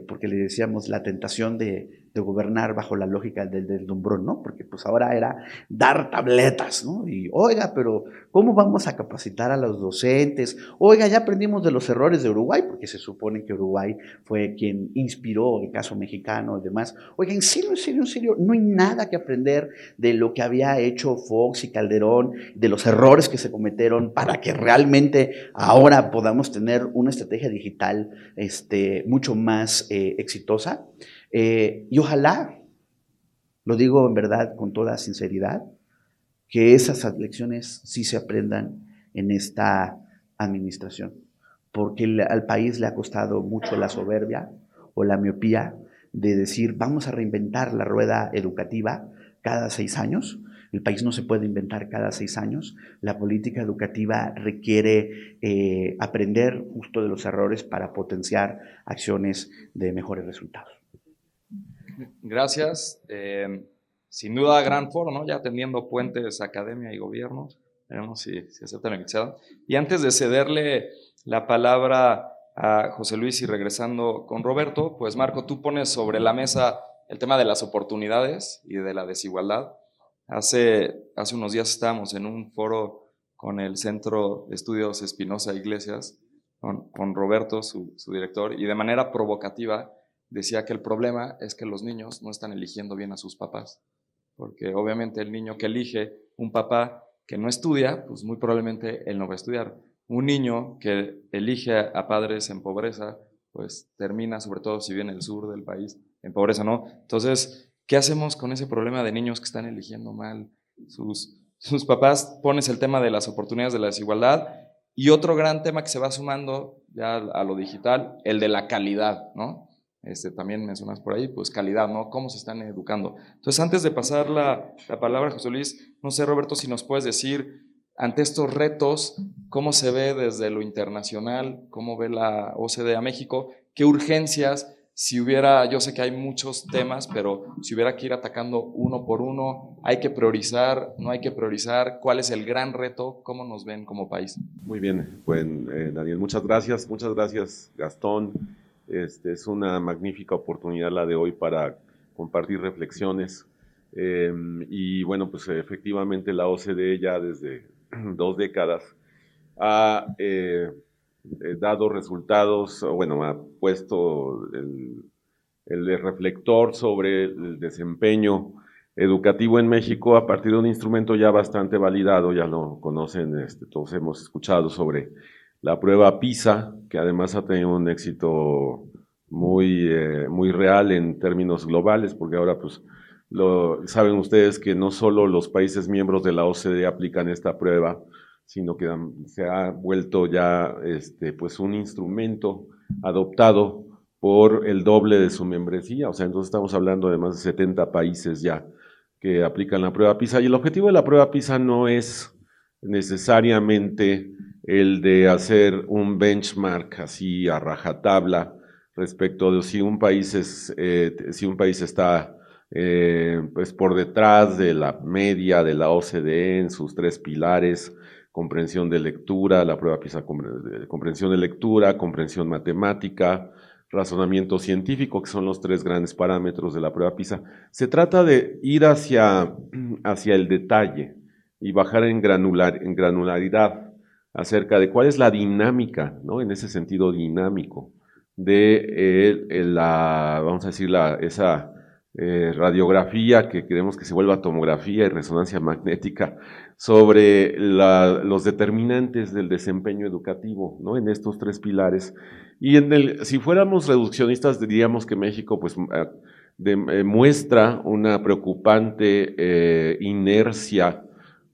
porque le decíamos la tentación de gobernar bajo la lógica del deslumbrón, ¿no? Porque pues ahora era dar tabletas, ¿no? Y oiga, pero ¿cómo vamos a capacitar a los docentes? Oiga, ya aprendimos de los errores de Uruguay, porque se supone que Uruguay fue quien inspiró el caso mexicano y demás. Oiga, en serio, no hay nada que aprender de lo que había hecho Fox y Calderón, de los errores que se cometieron para que realmente ahora podamos tener una estrategia digital mucho más exitosa. Y ojalá, lo digo en verdad con toda sinceridad, que esas lecciones sí se aprendan en esta administración, porque al país le ha costado mucho la soberbia o la miopía de decir vamos a reinventar la rueda educativa cada 6 años. El país no se puede inventar cada 6 años. La política educativa requiere aprender justo de los errores para potenciar acciones de mejores resultados. Gracias. Sin duda, gran foro, ¿no? Ya tendiendo puentes, academia y gobierno. Veremos si aceptan la invitada. Y antes de cederle la palabra a José Luis y regresando con Roberto, pues Marco, tú pones sobre la mesa el tema de las oportunidades y de la desigualdad. Hace unos días estábamos en un foro con el Centro de Estudios Espinosa Iglesias, con Roberto, su director, y de manera provocativa decía que el problema es que los niños no están eligiendo bien a sus papás, porque obviamente el niño que elige un papá que no estudia, pues muy probablemente él no va a estudiar. Un niño que elige a padres en pobreza pues termina, sobre todo si viene el sur del país, en pobreza, ¿no? Entonces, ¿qué hacemos con ese problema de niños que están eligiendo mal sus papás? Pones el tema de las oportunidades de la desigualdad y otro gran tema que se va sumando ya a lo digital, el de la calidad, ¿no? También mencionas por ahí, pues calidad, ¿no? ¿Cómo se están educando? Entonces, antes de pasar la palabra a José Luis, no sé, Roberto, si nos puedes decir, ante estos retos, ¿cómo se ve desde lo internacional? ¿Cómo ve la OCDE a México? ¿Qué urgencias? Si hubiera, yo sé que hay muchos temas, pero si hubiera que ir atacando uno por uno, ¿hay que priorizar? ¿No hay que priorizar? ¿Cuál es el gran reto? ¿Cómo nos ven como país? Muy bien, pues Daniel, muchas gracias Gastón. Es una magnífica oportunidad la de hoy para compartir reflexiones y bueno, pues efectivamente la OCDE ya desde 2 décadas ha dado resultados, bueno, ha puesto el reflector sobre el desempeño educativo en México a partir de un instrumento ya bastante validado, ya lo conocen, todos hemos escuchado sobre la prueba PISA, que además ha tenido un éxito muy real en términos globales, porque ahora pues saben ustedes que no solo los países miembros de la OCDE aplican esta prueba, sino que se ha vuelto ya pues un instrumento adoptado por el doble de su membresía, o sea, entonces estamos hablando de más de 70 países ya que aplican la prueba PISA, y el objetivo de la prueba PISA no es necesariamente el de hacer un benchmark así a rajatabla respecto de si un país está pues por detrás de la media de la OCDE en sus 3 pilares: comprensión de lectura, la prueba PISA, comprensión de lectura, comprensión matemática, razonamiento científico, que son los 3 grandes parámetros de la prueba PISA. Se trata de ir hacia el detalle y bajar en granularidad acerca de cuál es la dinámica, ¿no? En ese sentido dinámico de vamos a decir, esa radiografía que queremos que se vuelva tomografía y resonancia magnética sobre los determinantes del desempeño educativo, ¿no? En estos 3 pilares. Y si fuéramos reduccionistas, diríamos que México pues muestra una preocupante inercia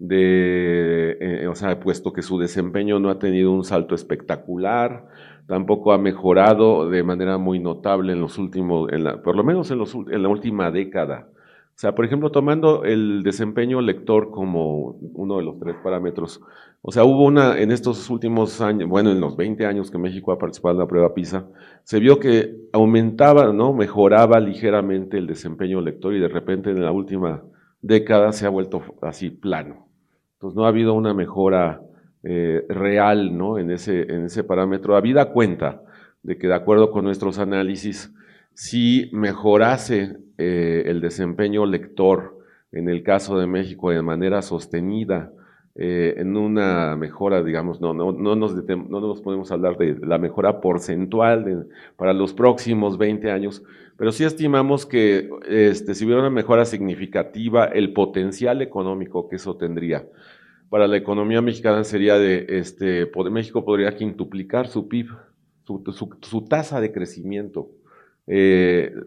o sea, puesto que su desempeño no ha tenido un salto espectacular, tampoco ha mejorado de manera muy notable en los últimos, por lo menos en la última década. O sea, por ejemplo, tomando el desempeño lector como uno de los 3 parámetros, o sea, hubo en estos últimos años, bueno, en los 20 años que México ha participado en la prueba PISA, se vio que aumentaba, ¿no? Mejoraba ligeramente el desempeño lector y de repente en la última década se ha vuelto así plano. Entonces no ha habido una mejora real, ¿no? en ese parámetro, habida cuenta de que de acuerdo con nuestros análisis, si mejorase el desempeño lector en el caso de México de manera sostenida, en una mejora, digamos, no nos podemos hablar de la mejora porcentual para los próximos 20 años, pero sí estimamos que si hubiera una mejora significativa, el potencial económico que eso tendría para la economía mexicana sería México podría quintuplicar su PIB, su tasa de crecimiento,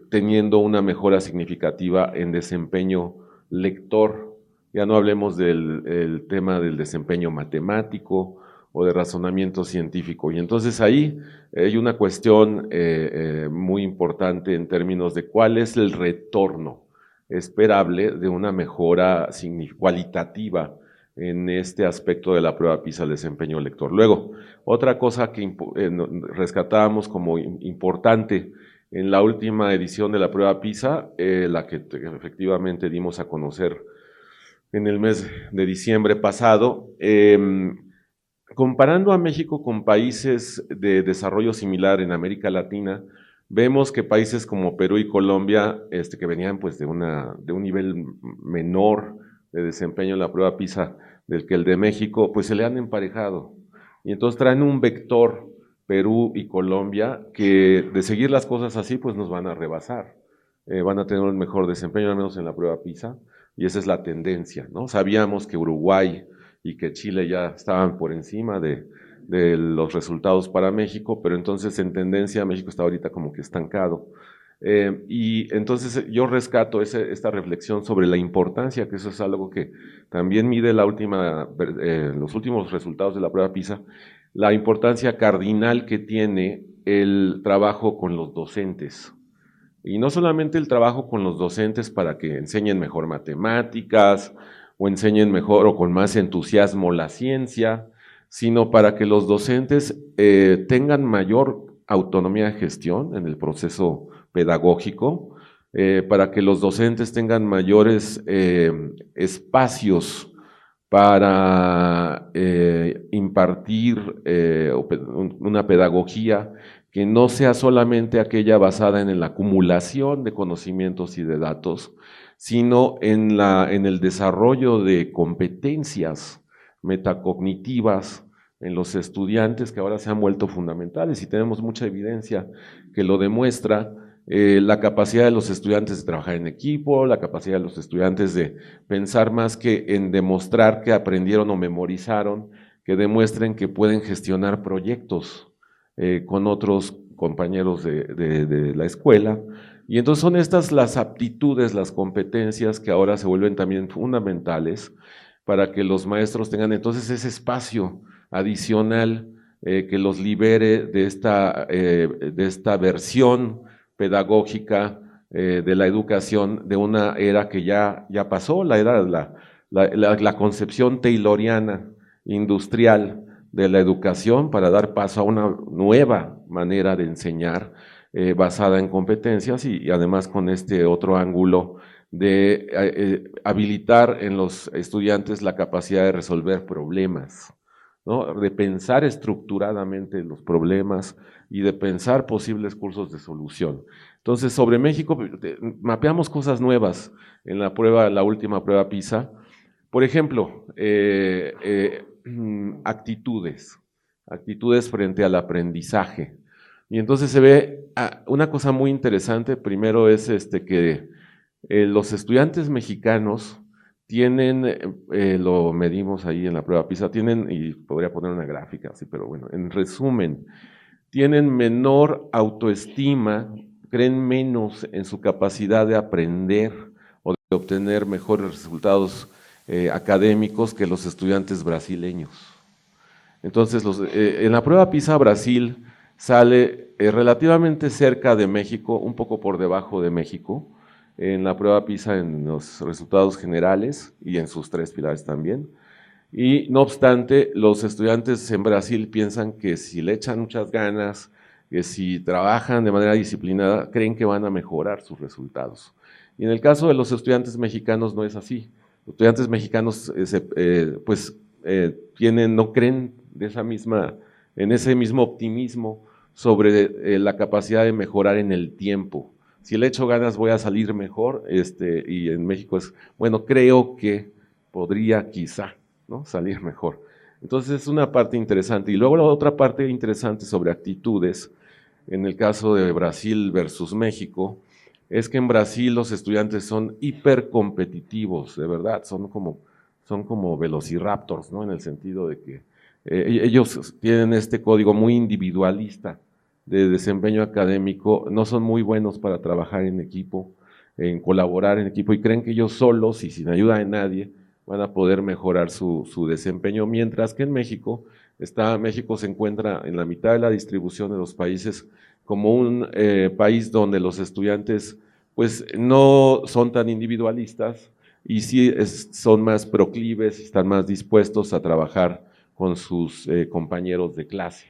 teniendo una mejora significativa en desempeño lector. Ya no hablemos del tema del desempeño matemático o de razonamiento científico. Y entonces ahí hay una cuestión muy importante en términos de cuál es el retorno esperable de una mejora cualitativa en este aspecto de la prueba PISA, el desempeño lector. Luego, otra cosa que rescatábamos como importante en la última edición de la prueba PISA, la que efectivamente dimos a conocer en el mes de diciembre pasado, comparando a México con países de desarrollo similar en América Latina, vemos que países como Perú y Colombia, que venían pues de un nivel menor de desempeño en la prueba PISA del que el de México, pues se le han emparejado. Y entonces traen un vector, Perú y Colombia, que de seguir las cosas así, pues nos van a rebasar. Van a tener un mejor desempeño, al menos en la prueba PISA, y esa es la tendencia, ¿no? Sabíamos que Uruguay y que Chile ya estaban por encima de de los resultados para México, pero entonces en tendencia México está ahorita como que estancado. Y entonces yo rescato esta reflexión sobre la importancia, que eso es algo que también mide los últimos resultados de la prueba PISA, la importancia cardinal que tiene el trabajo con los docentes. Y no solamente el trabajo con los docentes para que enseñen mejor matemáticas o enseñen mejor o con más entusiasmo la ciencia, sino para que los docentes tengan mayor autonomía de gestión en el proceso pedagógico, para que los docentes tengan mayores espacios para impartir una pedagogía que no sea solamente aquella basada en la acumulación de conocimientos y de datos, sino en el desarrollo de competencias metacognitivas en los estudiantes que ahora se han vuelto fundamentales y tenemos mucha evidencia que lo demuestra. La capacidad de los estudiantes de trabajar en equipo, la capacidad de los estudiantes de pensar más que en demostrar que aprendieron o memorizaron, que demuestren que pueden gestionar proyectos con otros compañeros de la escuela. Y entonces son estas las aptitudes, las competencias que ahora se vuelven también fundamentales para que los maestros tengan entonces ese espacio adicional que los libere de esta versión pedagógica de la educación de una era que ya pasó, la era de la concepción tayloriana industrial de la educación para dar paso a una nueva manera de enseñar basada en competencias y además con este otro ángulo de habilitar en los estudiantes la capacidad de resolver problemas, ¿no? De pensar estructuradamente los problemas y de pensar posibles cursos de solución. Entonces, sobre México, mapeamos cosas nuevas en la última prueba PISA. Por ejemplo, actitudes frente al aprendizaje. Y entonces se ve una cosa muy interesante. Primero es que los estudiantes mexicanos tienen, lo medimos ahí en la prueba PISA, tienen, y podría poner una gráfica así, pero bueno, en resumen, tienen menor autoestima, creen menos en su capacidad de aprender o de obtener mejores resultados académicos que los estudiantes brasileños. Entonces, en la prueba PISA Brasil sale relativamente cerca de México, un poco por debajo de México, en la prueba PISA en los resultados generales y en sus 3 pilares también. Y no obstante, los estudiantes en Brasil piensan que si le echan muchas ganas, que si trabajan de manera disciplinada, creen que van a mejorar sus resultados. Y en el caso de los estudiantes mexicanos no es así. Los estudiantes mexicanos no creen en ese mismo optimismo sobre la capacidad de mejorar en el tiempo. Si le echo ganas voy a salir mejor, y en México es, bueno, creo que podría quizá, ¿no?, salir mejor. Entonces es una parte interesante. Y luego la otra parte interesante sobre actitudes, en el caso de Brasil versus México, es que en Brasil los estudiantes son hipercompetitivos, de verdad, son como velociraptors, ¿no?, en el sentido de que ellos tienen este código muy individualista de desempeño académico, no son muy buenos para trabajar en equipo, en colaborar en equipo, y creen que ellos solos y sin ayuda de nadie van a poder mejorar su desempeño, mientras que en México se encuentra en la mitad de la distribución de los países como un país donde los estudiantes pues no son tan individualistas y sí son más proclives, están más dispuestos a trabajar con sus compañeros de clase.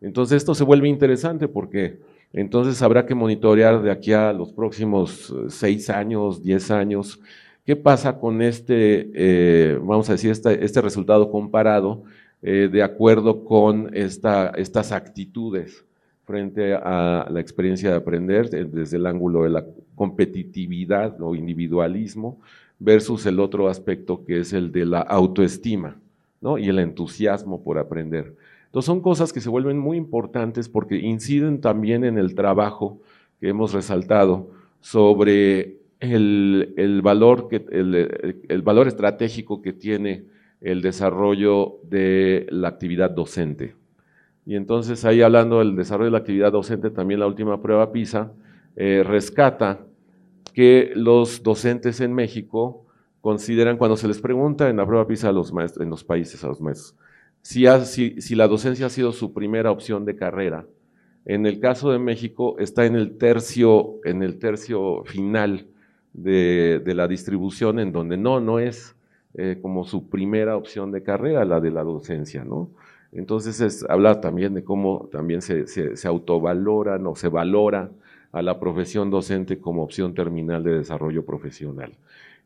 Entonces esto se vuelve interesante porque entonces habrá que monitorear de aquí a los próximos 6 años, 10 años, qué pasa con vamos a decir, este resultado comparado de acuerdo con estas actitudes frente a la experiencia de aprender desde el ángulo de la competitividad o individualismo versus el otro aspecto que es el de la autoestima, ¿no?, y el entusiasmo por aprender. Entonces son cosas que se vuelven muy importantes porque inciden también en el trabajo que hemos resaltado sobre el valor estratégico que tiene el desarrollo de la actividad docente. Y entonces ahí hablando del desarrollo de la actividad docente, también la última prueba PISA rescata que los docentes en México consideran, cuando se les pregunta en la prueba PISA a los maestros, en los países a los maestros, si la docencia ha sido su primera opción de carrera, en el caso de México está en el tercio final de la distribución, en donde no es como su primera opción de carrera la de la docencia, ¿no? Entonces habla también de cómo también se autovaloran o se valora a la profesión docente como opción terminal de desarrollo profesional.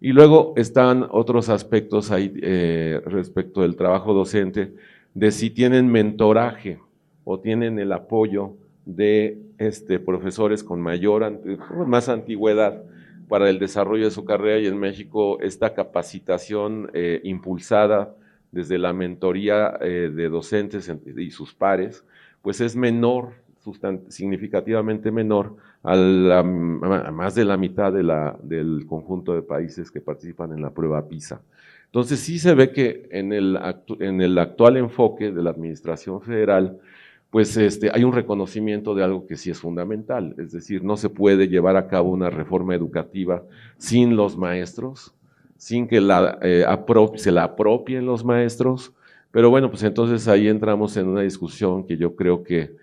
Y luego están otros aspectos ahí respecto del trabajo docente, de si tienen mentoraje o tienen el apoyo de profesores con más antigüedad para el desarrollo de su carrera, y en México esta capacitación impulsada desde la mentoría de docentes y sus pares, pues es menor, significativamente menor a más de la mitad del conjunto de países que participan en la prueba PISA. Entonces sí se ve que en el actual enfoque de la administración federal, pues hay un reconocimiento de algo que sí es fundamental, es decir, no se puede llevar a cabo una reforma educativa sin los maestros, sin que se la apropien los maestros, pero bueno, pues entonces ahí entramos en una discusión que yo creo que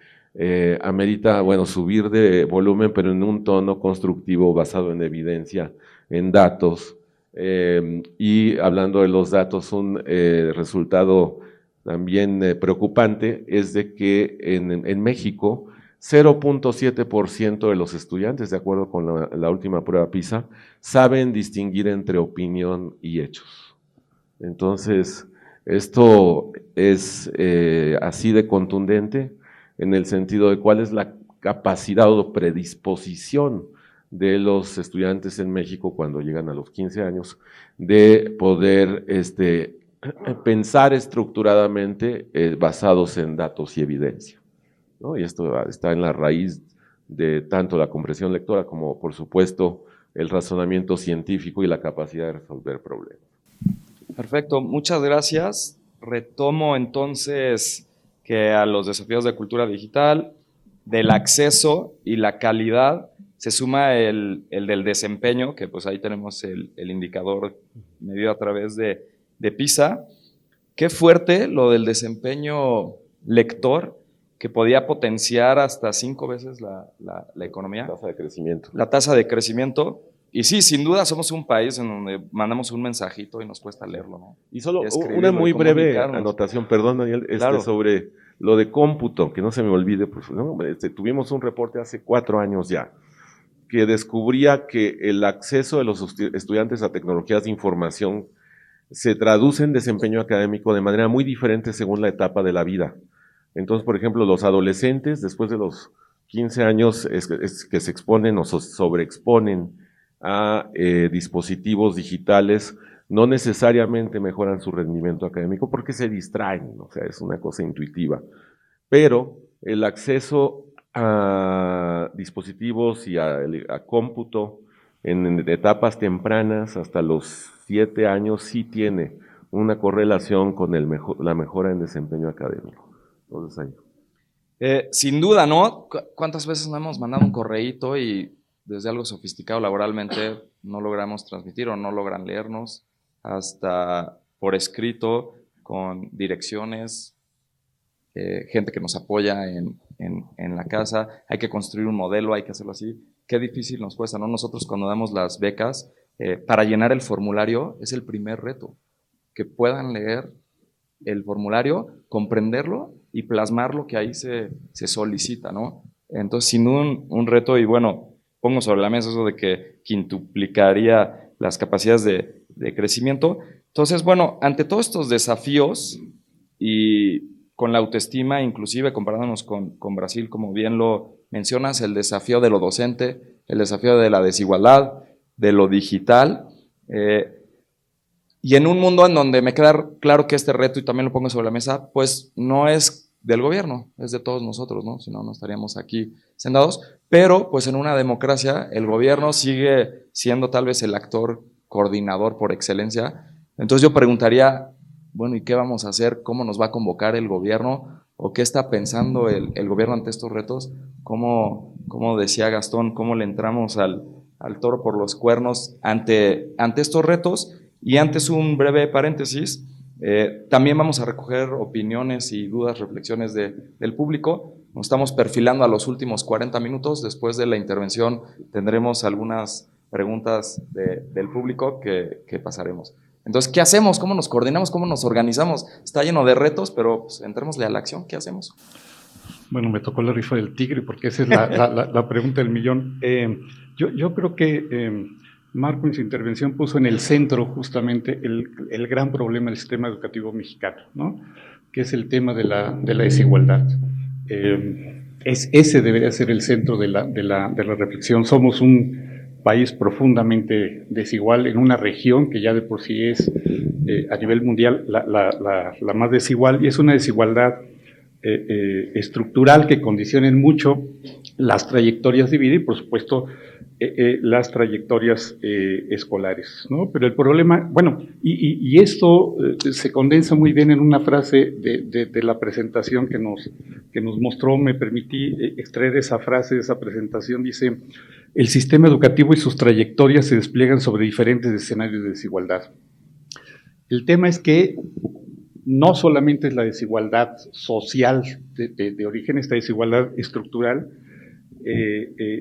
amerita, bueno, subir de volumen, pero en un tono constructivo basado en evidencia, en datos, y hablando de los datos, un resultado también preocupante es de que en México 0.7% de los estudiantes, de acuerdo con la última prueba PISA, saben distinguir entre opinión y hechos. Entonces, esto es así de contundente en el sentido de cuál es la capacidad o predisposición de los estudiantes en México cuando llegan a los 15 años de poder pensar estructuradamente basados en datos y evidencia, ¿no? Y esto está en la raíz de tanto la comprensión lectora como, por supuesto, el razonamiento científico y la capacidad de resolver problemas. Perfecto, muchas gracias. Retomo entonces que a los desafíos de cultura digital, del acceso y la calidad, se suma el del desempeño, que pues ahí tenemos el indicador medido a través de PISA. Qué fuerte lo del desempeño lector, que podía potenciar hasta 5 veces la economía. La tasa de crecimiento. La tasa de crecimiento. Y sí, sin duda somos un país en donde mandamos un mensajito y nos cuesta leerlo, ¿no? Y solo una muy breve anotación, perdón, Daniel, claro. Sobre lo de cómputo, que no se me olvide, pues, ¿no? Tuvimos un reporte hace 4 años ya, que descubría que el acceso de los estudiantes a tecnologías de información se traduce en desempeño académico de manera muy diferente según la etapa de la vida. Entonces, por ejemplo, los adolescentes, después de los 15 años que se exponen o sobreexponen a dispositivos digitales, no necesariamente mejoran su rendimiento académico porque se distraen, o sea, es una cosa intuitiva. Pero el acceso a dispositivos y a cómputo en etapas tempranas, hasta los 7 años, sí tiene una correlación con la mejora en desempeño académico. Entonces, ahí. Sin duda, ¿no? ¿Cuántas veces no hemos mandado un correíto y desde algo sofisticado laboralmente no logramos transmitir o no logran leernos, hasta por escrito, con direcciones, gente que nos apoya en la casa, hay que construir un modelo, hay que hacerlo así? Qué difícil nos cuesta, ¿no? Nosotros cuando damos las becas, para llenar el formulario es el primer reto, que puedan leer el formulario, comprenderlo y plasmar lo que ahí se solicita, ¿no? Entonces, sin un reto, y bueno, pongo sobre la mesa eso de que quintuplicaría las capacidades de crecimiento. Entonces, bueno, ante todos estos desafíos y con la autoestima, inclusive comparándonos con Brasil, como bien lo mencionas, el desafío de lo docente, el desafío de la desigualdad, de lo digital, y en un mundo en donde me queda claro que este reto, y también lo pongo sobre la mesa, pues no es del gobierno, es de todos nosotros, ¿no? Si no, no estaríamos aquí sentados, pero pues en una democracia el gobierno sigue siendo tal vez el actor coordinador por excelencia. Entonces yo preguntaría, bueno, ¿y qué vamos a hacer? ¿Cómo nos va a convocar el gobierno? o qué está pensando el gobierno ante estos retos, como decía Gastón, cómo le entramos al toro por los cuernos ante estos retos. Y antes un breve paréntesis, también vamos a recoger opiniones y dudas, reflexiones del público. Nos estamos perfilando a los últimos 40 minutos. Después de la intervención tendremos algunas preguntas del público que pasaremos. Entonces, ¿qué hacemos? ¿Cómo nos coordinamos? ¿Cómo nos organizamos? Está lleno de retos, pero pues, entrémosle a la acción. ¿Qué hacemos? Bueno, me tocó la rifa del tigre porque esa es la pregunta del millón. Yo creo que Marco en su intervención puso en el centro justamente el gran problema del sistema educativo mexicano, ¿no? Que es el tema de la desigualdad. Ese debería ser el centro de la reflexión. Somos un país profundamente desigual en una región que ya de por sí es a nivel mundial la más desigual, y es una desigualdad estructural que condicionen mucho las trayectorias de vida y por supuesto las trayectorias escolares, ¿no? Pero el problema, bueno, y esto se condensa muy bien en una frase de la presentación que nos mostró. Me permití extraer esa frase de esa presentación. Dice: el sistema educativo y sus trayectorias se despliegan sobre diferentes escenarios de desigualdad. El tema es que no solamente es la desigualdad social de origen, esta desigualdad estructural,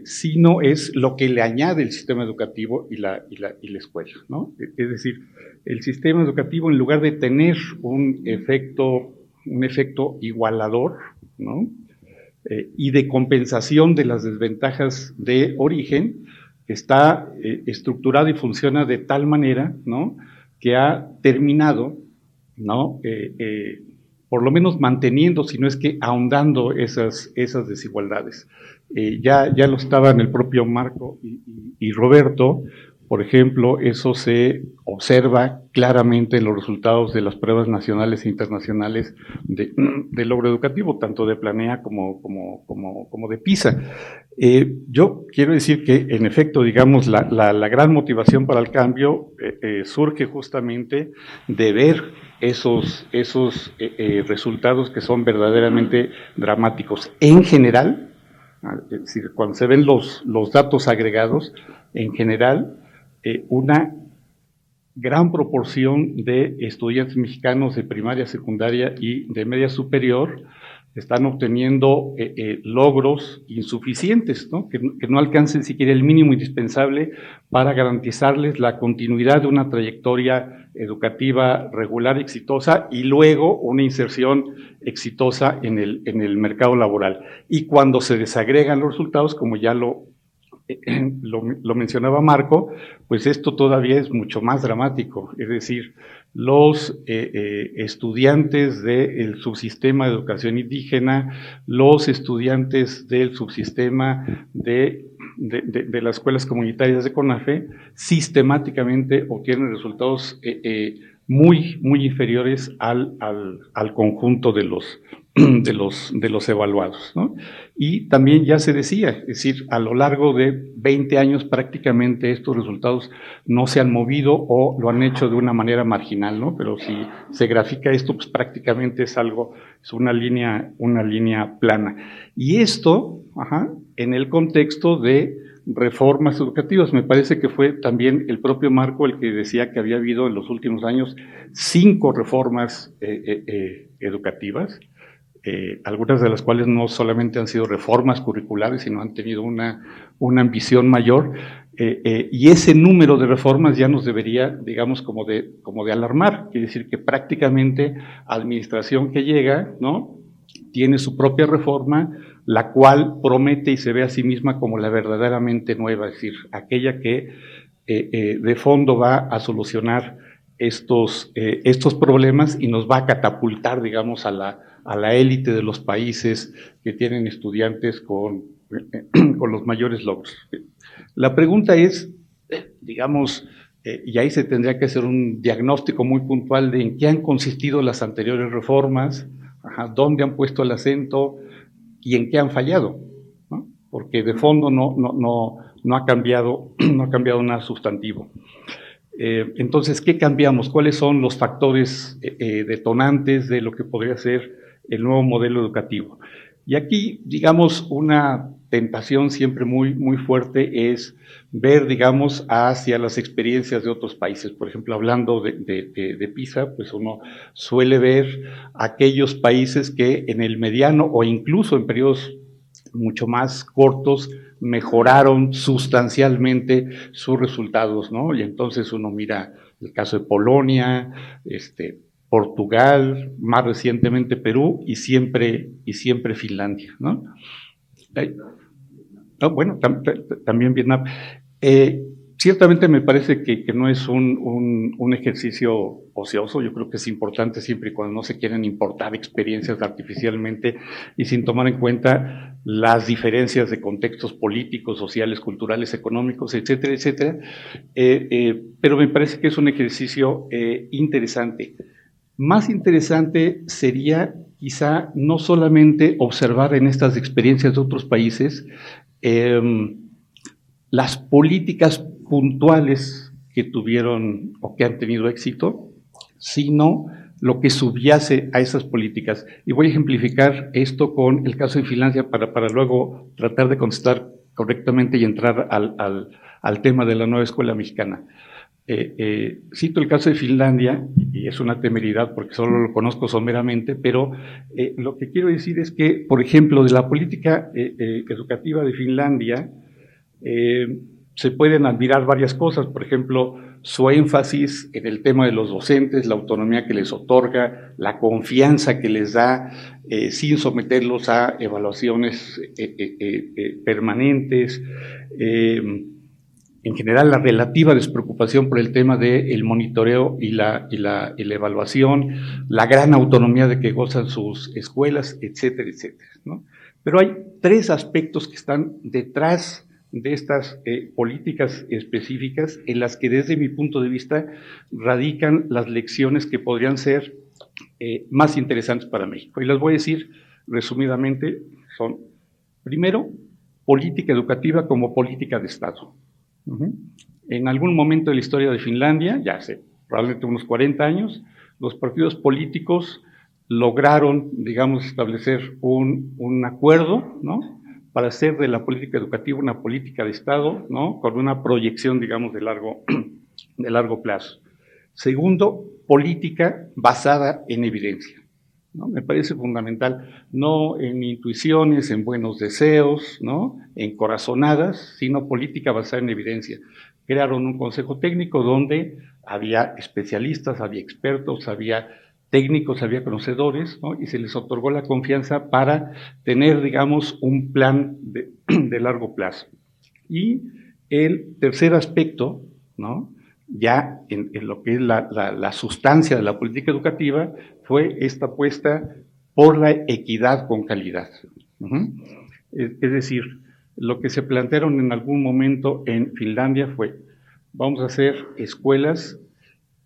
sino es lo que le añade el sistema educativo y la escuela, ¿no? Es decir, el sistema educativo, en lugar de tener un efecto igualador, ¿no? Y de compensación de las desventajas de origen, está estructurado y funciona de tal manera, ¿no?, que ha terminado, ¿no?, por lo menos manteniendo, si no es que ahondando esas desigualdades. Ya lo estaban el propio Marco y Roberto. Por ejemplo, eso se observa claramente en los resultados de las pruebas nacionales e internacionales de logro educativo, tanto de Planea como de PISA. Yo quiero decir que, en efecto, digamos, la gran motivación para el cambio surge justamente de ver esos resultados que son verdaderamente dramáticos. En general, es decir, cuando se ven los datos agregados, en general, una gran proporción de estudiantes mexicanos de primaria, secundaria y de media superior están obteniendo logros insuficientes, ¿no? Que no alcancen siquiera el mínimo indispensable para garantizarles la continuidad de una trayectoria educativa regular, exitosa, y luego una inserción exitosa en el mercado laboral. Y cuando se desagregan los resultados, como ya lo mencionaba Marco, pues esto todavía es mucho más dramático. Es decir, los estudiantes del subsistema de educación indígena, los estudiantes del subsistema de las escuelas comunitarias de CONAFE, sistemáticamente obtienen resultados muy inferiores al conjunto de los evaluados, ¿no? Y también ya se decía, es decir, a lo largo de 20 años prácticamente estos resultados no se han movido o lo han hecho de una manera marginal, ¿no? Pero si se grafica esto, pues prácticamente es una línea plana. Y esto, en el contexto de reformas educativas. Me parece que fue también el propio Marco el que decía que había habido en los últimos años 5 reformas educativas, algunas de las cuales no solamente han sido reformas curriculares, sino han tenido una ambición mayor, y ese número de reformas ya nos debería, digamos, como de alarmar. Quiere decir que prácticamente administración que llega, ¿no?, tiene su propia reforma, la cual promete y se ve a sí misma como la verdaderamente nueva, es decir, aquella que de fondo va a solucionar estos problemas y nos va a catapultar, digamos, a la élite de los países que tienen estudiantes con los mayores logros. La pregunta es, digamos, y ahí se tendría que hacer un diagnóstico muy puntual de en qué han consistido las anteriores reformas, dónde han puesto el acento y en qué han fallado, ¿no? Porque de fondo no ha cambiado nada sustantivo. Entonces, ¿qué cambiamos? ¿Cuáles son los factores detonantes de lo que podría ser el nuevo modelo educativo. Y aquí, digamos, una tentación siempre muy, muy fuerte es ver, digamos, hacia las experiencias de otros países. Por ejemplo, hablando de PISA, pues uno suele ver aquellos países que en el mediano o incluso en periodos mucho más cortos mejoraron sustancialmente sus resultados, ¿no? Y entonces uno mira el caso de Polonia, Portugal, más recientemente Perú y siempre Finlandia, ¿no? Bueno, también Vietnam. Ciertamente me parece que no es un ejercicio ocioso. Yo creo que es importante siempre y cuando no se quieren importar experiencias artificialmente y sin tomar en cuenta las diferencias de contextos políticos, sociales, culturales, económicos, etcétera, etcétera. Pero me parece que es un ejercicio interesante. Más interesante sería quizá no solamente observar en estas experiencias de otros países las políticas puntuales que tuvieron o que han tenido éxito, sino lo que subyace a esas políticas. Y voy a ejemplificar esto con el caso de Finlandia para luego tratar de contestar correctamente y entrar al tema de la nueva escuela mexicana. Cito el caso de Finlandia, y es una temeridad porque solo lo conozco someramente, pero lo que quiero decir es que, por ejemplo, de la política educativa de Finlandia, se pueden admirar varias cosas. Por ejemplo, su énfasis en el tema de los docentes, la autonomía que les otorga, la confianza que les da sin someterlos a evaluaciones permanentes, en general la relativa despreocupación por el tema del monitoreo y la evaluación, la gran autonomía de que gozan sus escuelas, etcétera, etcétera, ¿no? Pero hay tres aspectos que están detrás de estas políticas específicas en las que desde mi punto de vista radican las lecciones que podrían ser más interesantes para México. Y las voy a decir resumidamente, son, primero, política educativa como política de Estado. En algún momento de la historia de Finlandia, ya hace probablemente unos 40 años, los partidos políticos lograron, digamos, establecer un acuerdo, ¿no?, para hacer de la política educativa una política de Estado, ¿no?, con una proyección, digamos, de largo plazo. Segundo, política basada en evidencia, ¿no? Me parece fundamental, no en intuiciones, en buenos deseos, ¿no?, en corazonadas, sino política basada en evidencia. Crearon un consejo técnico donde había especialistas, había expertos, había técnicos, había conocedores, ¿no?, y se les otorgó la confianza para tener, digamos, un plan de largo plazo. Y el tercer aspecto, ¿no?, ya en lo que es la sustancia de la política educativa, fue esta apuesta por la equidad con calidad. Es decir, lo que se plantearon en algún momento en Finlandia fue, vamos a hacer escuelas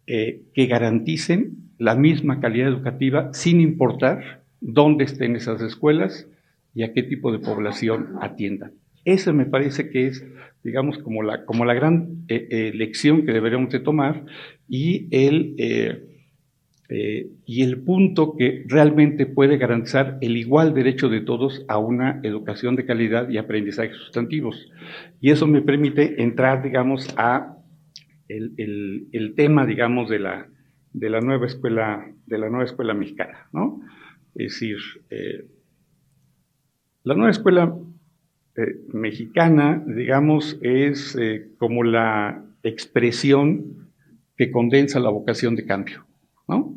que garanticen la misma calidad educativa sin importar dónde estén esas escuelas y a qué tipo de población atiendan. Eso me parece que es, digamos, como la gran lección que deberíamos de tomar y el punto que realmente puede garantizar el igual derecho de todos a una educación de calidad y aprendizajes sustantivos. Y eso me permite entrar, digamos, a el tema, digamos, de la nueva escuela mexicana, ¿no? Es decir, la nueva escuela mexicana, digamos, es como la expresión que condensa la vocación de cambio, ¿no?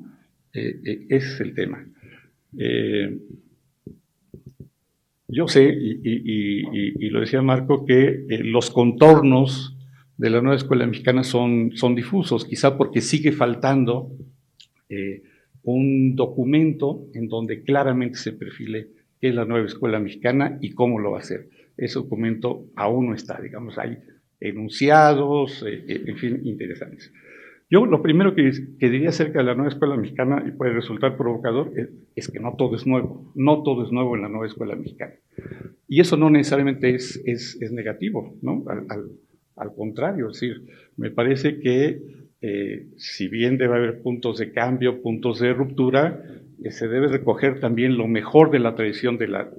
Ese es el tema. Yo sé, y lo decía Marco, que los contornos de la nueva escuela mexicana son difusos, quizá porque sigue faltando un documento en donde claramente se perfile qué es la nueva escuela mexicana y cómo lo va a hacer. Ese documento aún no está, digamos, hay enunciados, en fin, interesantes. Yo lo primero que diría acerca de la nueva escuela mexicana, y puede resultar provocador, es que no todo es nuevo, no todo es nuevo en la nueva escuela mexicana. Y eso no necesariamente es negativo, ¿no? Al contrario, es decir, me parece que si bien debe haber puntos de cambio, puntos de ruptura, se debe recoger también lo mejor de la tradición de la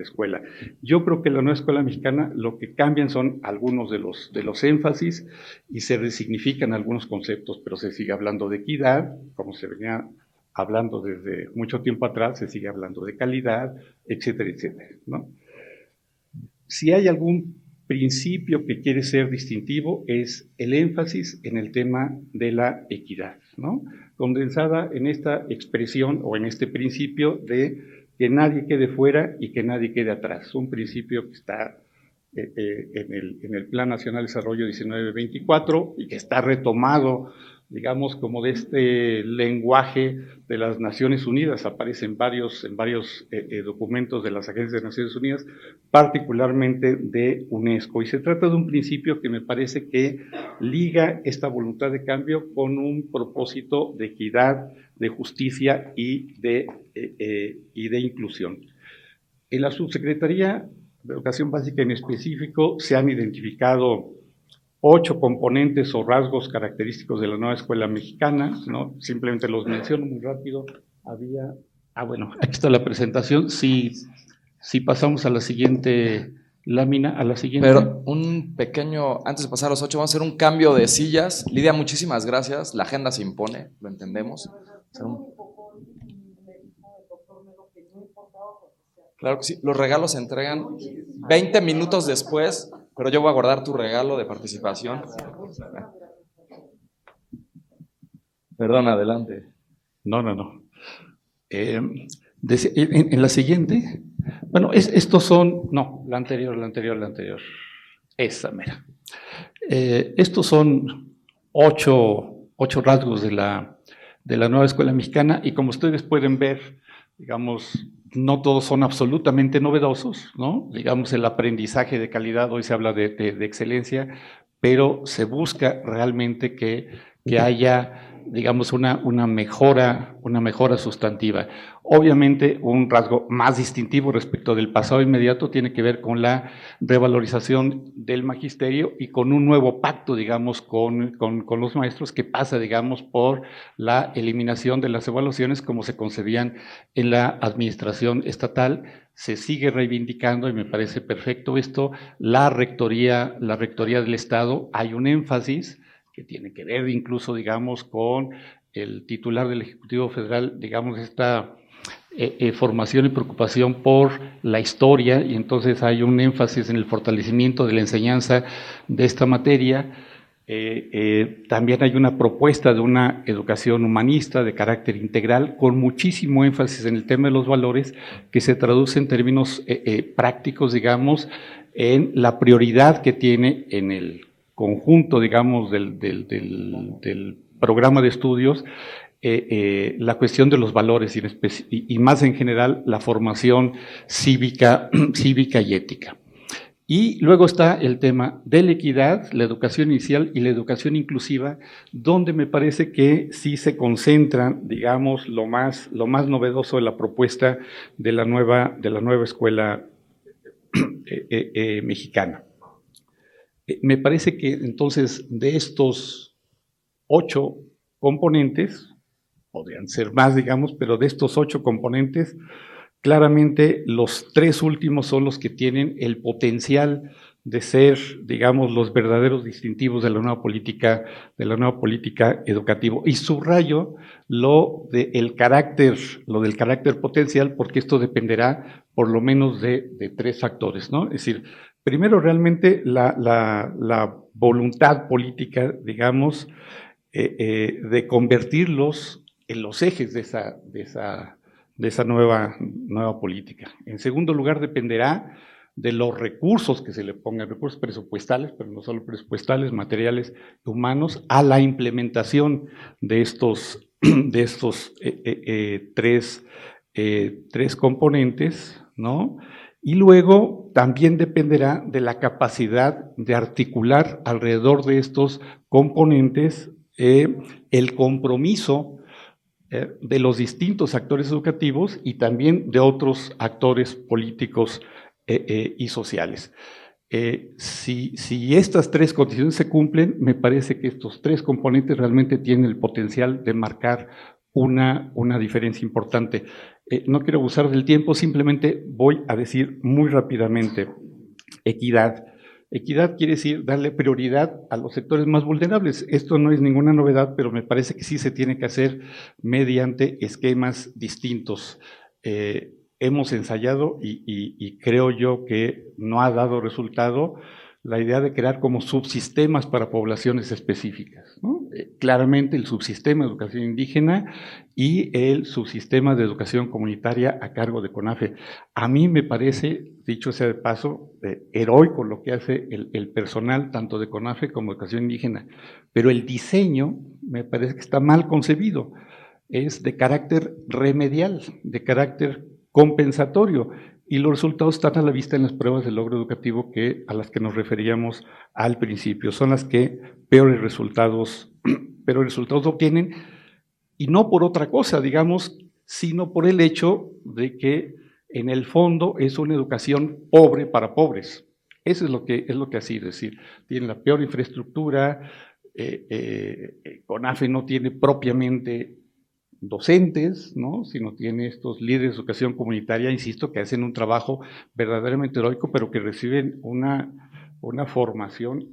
escuela. Yo creo que la nueva escuela mexicana lo que cambian son algunos de los énfasis y se resignifican algunos conceptos, pero se sigue hablando de equidad, como se venía hablando desde mucho tiempo atrás, se sigue hablando de calidad, etcétera, etcétera, ¿no? Si hay algún principio que quiere ser distintivo es el énfasis en el tema de la equidad, ¿no? Condensada en esta expresión o en este principio de que nadie quede fuera y que nadie quede atrás. Un principio que está en el Plan Nacional de Desarrollo 1924 y que está retomado, digamos, como de este lenguaje de las Naciones Unidas, aparece en varios documentos de las agencias de Naciones Unidas, particularmente de UNESCO. Y se trata de un principio que me parece que liga esta voluntad de cambio con un propósito de equidad, de justicia y de inclusión. En la Subsecretaría de Educación Básica en específico se han identificado 8 componentes o rasgos característicos de la nueva escuela mexicana, ¿no? Simplemente los menciono muy rápido. Bueno, aquí está la presentación. Si pasamos a la siguiente lámina, Pero un pequeño, antes de pasar a los 8, vamos a hacer un cambio de sillas. Lidia, muchísimas gracias. La agenda se impone, lo entendemos. Claro que sí, los regalos se entregan 20 minutos después, pero yo voy a guardar tu regalo de participación. Perdón, adelante. No. En la siguiente, bueno, estos son, no, la anterior. Esa, mira. Estos son 8 rasgos de la nueva escuela mexicana y como ustedes pueden ver, digamos, no todos son absolutamente novedosos, ¿no? Digamos, el aprendizaje de calidad, hoy se habla de excelencia, pero se busca realmente que haya, digamos, una mejora sustantiva. Obviamente, un rasgo más distintivo respecto del pasado inmediato tiene que ver con la revalorización del magisterio y con un nuevo pacto, digamos, con los maestros que pasa, digamos, por la eliminación de las evaluaciones como se concebían en la administración estatal. Se sigue reivindicando, y me parece perfecto esto, la rectoría del Estado. Hay un énfasis que tiene que ver incluso, digamos, con el titular del Ejecutivo Federal, digamos, esta formación y preocupación por la historia, y entonces hay un énfasis en el fortalecimiento de la enseñanza de esta materia. También hay una propuesta de una educación humanista de carácter integral, con muchísimo énfasis en el tema de los valores, que se traduce en términos prácticos, digamos, en la prioridad que tiene en el conjunto, digamos, del programa de estudios, la cuestión de los valores y más en general la formación cívica y ética. Y luego está el tema de la equidad, la educación inicial y la educación inclusiva, donde me parece que sí se concentran, digamos, lo más novedoso de la propuesta de la nueva escuela mexicana. Me parece que entonces de estos 8 componentes, podrían ser más, digamos, pero de estos 8 componentes, claramente los 3 últimos son los que tienen el potencial de ser, digamos, los verdaderos distintivos de la nueva política educativa. Y subrayo lo del carácter potencial, porque esto dependerá por lo menos de 3 factores, ¿no? Es decir, primero, realmente la voluntad política, digamos, de convertirlos en los ejes de esa nueva política. En segundo lugar, dependerá de los recursos que se le pongan, recursos presupuestales, pero no solo presupuestales, materiales, humanos, a la implementación de estos 3 componentes, ¿no? Y luego también dependerá de la capacidad de articular alrededor de estos componentes el compromiso de los distintos actores educativos y también de otros actores políticos y sociales. Si estas 3 condiciones se cumplen, me parece que estos 3 componentes realmente tienen el potencial de marcar una diferencia importante. No quiero abusar del tiempo, simplemente voy a decir muy rápidamente, equidad. Equidad quiere decir darle prioridad a los sectores más vulnerables. Esto no es ninguna novedad, pero me parece que sí se tiene que hacer mediante esquemas distintos. Hemos ensayado y creo yo que no ha dado resultado la idea de crear como subsistemas para poblaciones específicas, ¿no? Claramente el subsistema de educación indígena y el subsistema de educación comunitaria a cargo de CONAFE. A mí me parece, dicho sea de paso, heroico lo que hace el personal tanto de CONAFE como de educación indígena, pero el diseño me parece que está mal concebido, es de carácter remedial, de carácter compensatorio, y los resultados están a la vista en las pruebas de logro educativo a las que nos referíamos al principio. Son las que peores resultados obtienen, y no por otra cosa, digamos, sino por el hecho de que en el fondo es una educación pobre para pobres. Eso es lo que así, es decir, tienen la peor infraestructura, CONAFE no tiene propiamente docentes, ¿no? Sino tiene estos líderes de educación comunitaria, insisto, que hacen un trabajo verdaderamente heroico, pero que reciben una formación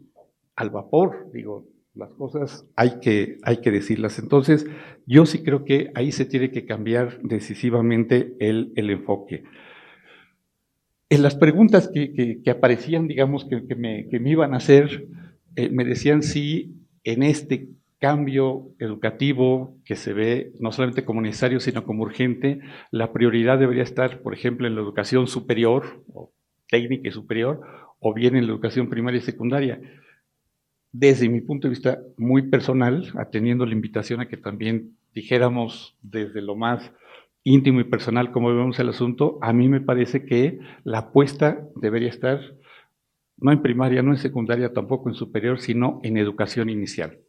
al vapor, digo, las cosas hay que decirlas. Entonces, yo sí creo que ahí se tiene que cambiar decisivamente el enfoque. En las preguntas que aparecían, digamos, que me iban a hacer, me decían si en este cambio educativo que se ve no solamente como necesario, sino como urgente, la prioridad debería estar, por ejemplo, en la educación superior, o técnica y superior, o bien en la educación primaria y secundaria. Desde mi punto de vista muy personal, atendiendo la invitación a que también dijéramos desde lo más íntimo y personal cómo vemos el asunto, a mí me parece que la apuesta debería estar no en primaria, no en secundaria, tampoco en superior, sino en educación inicial.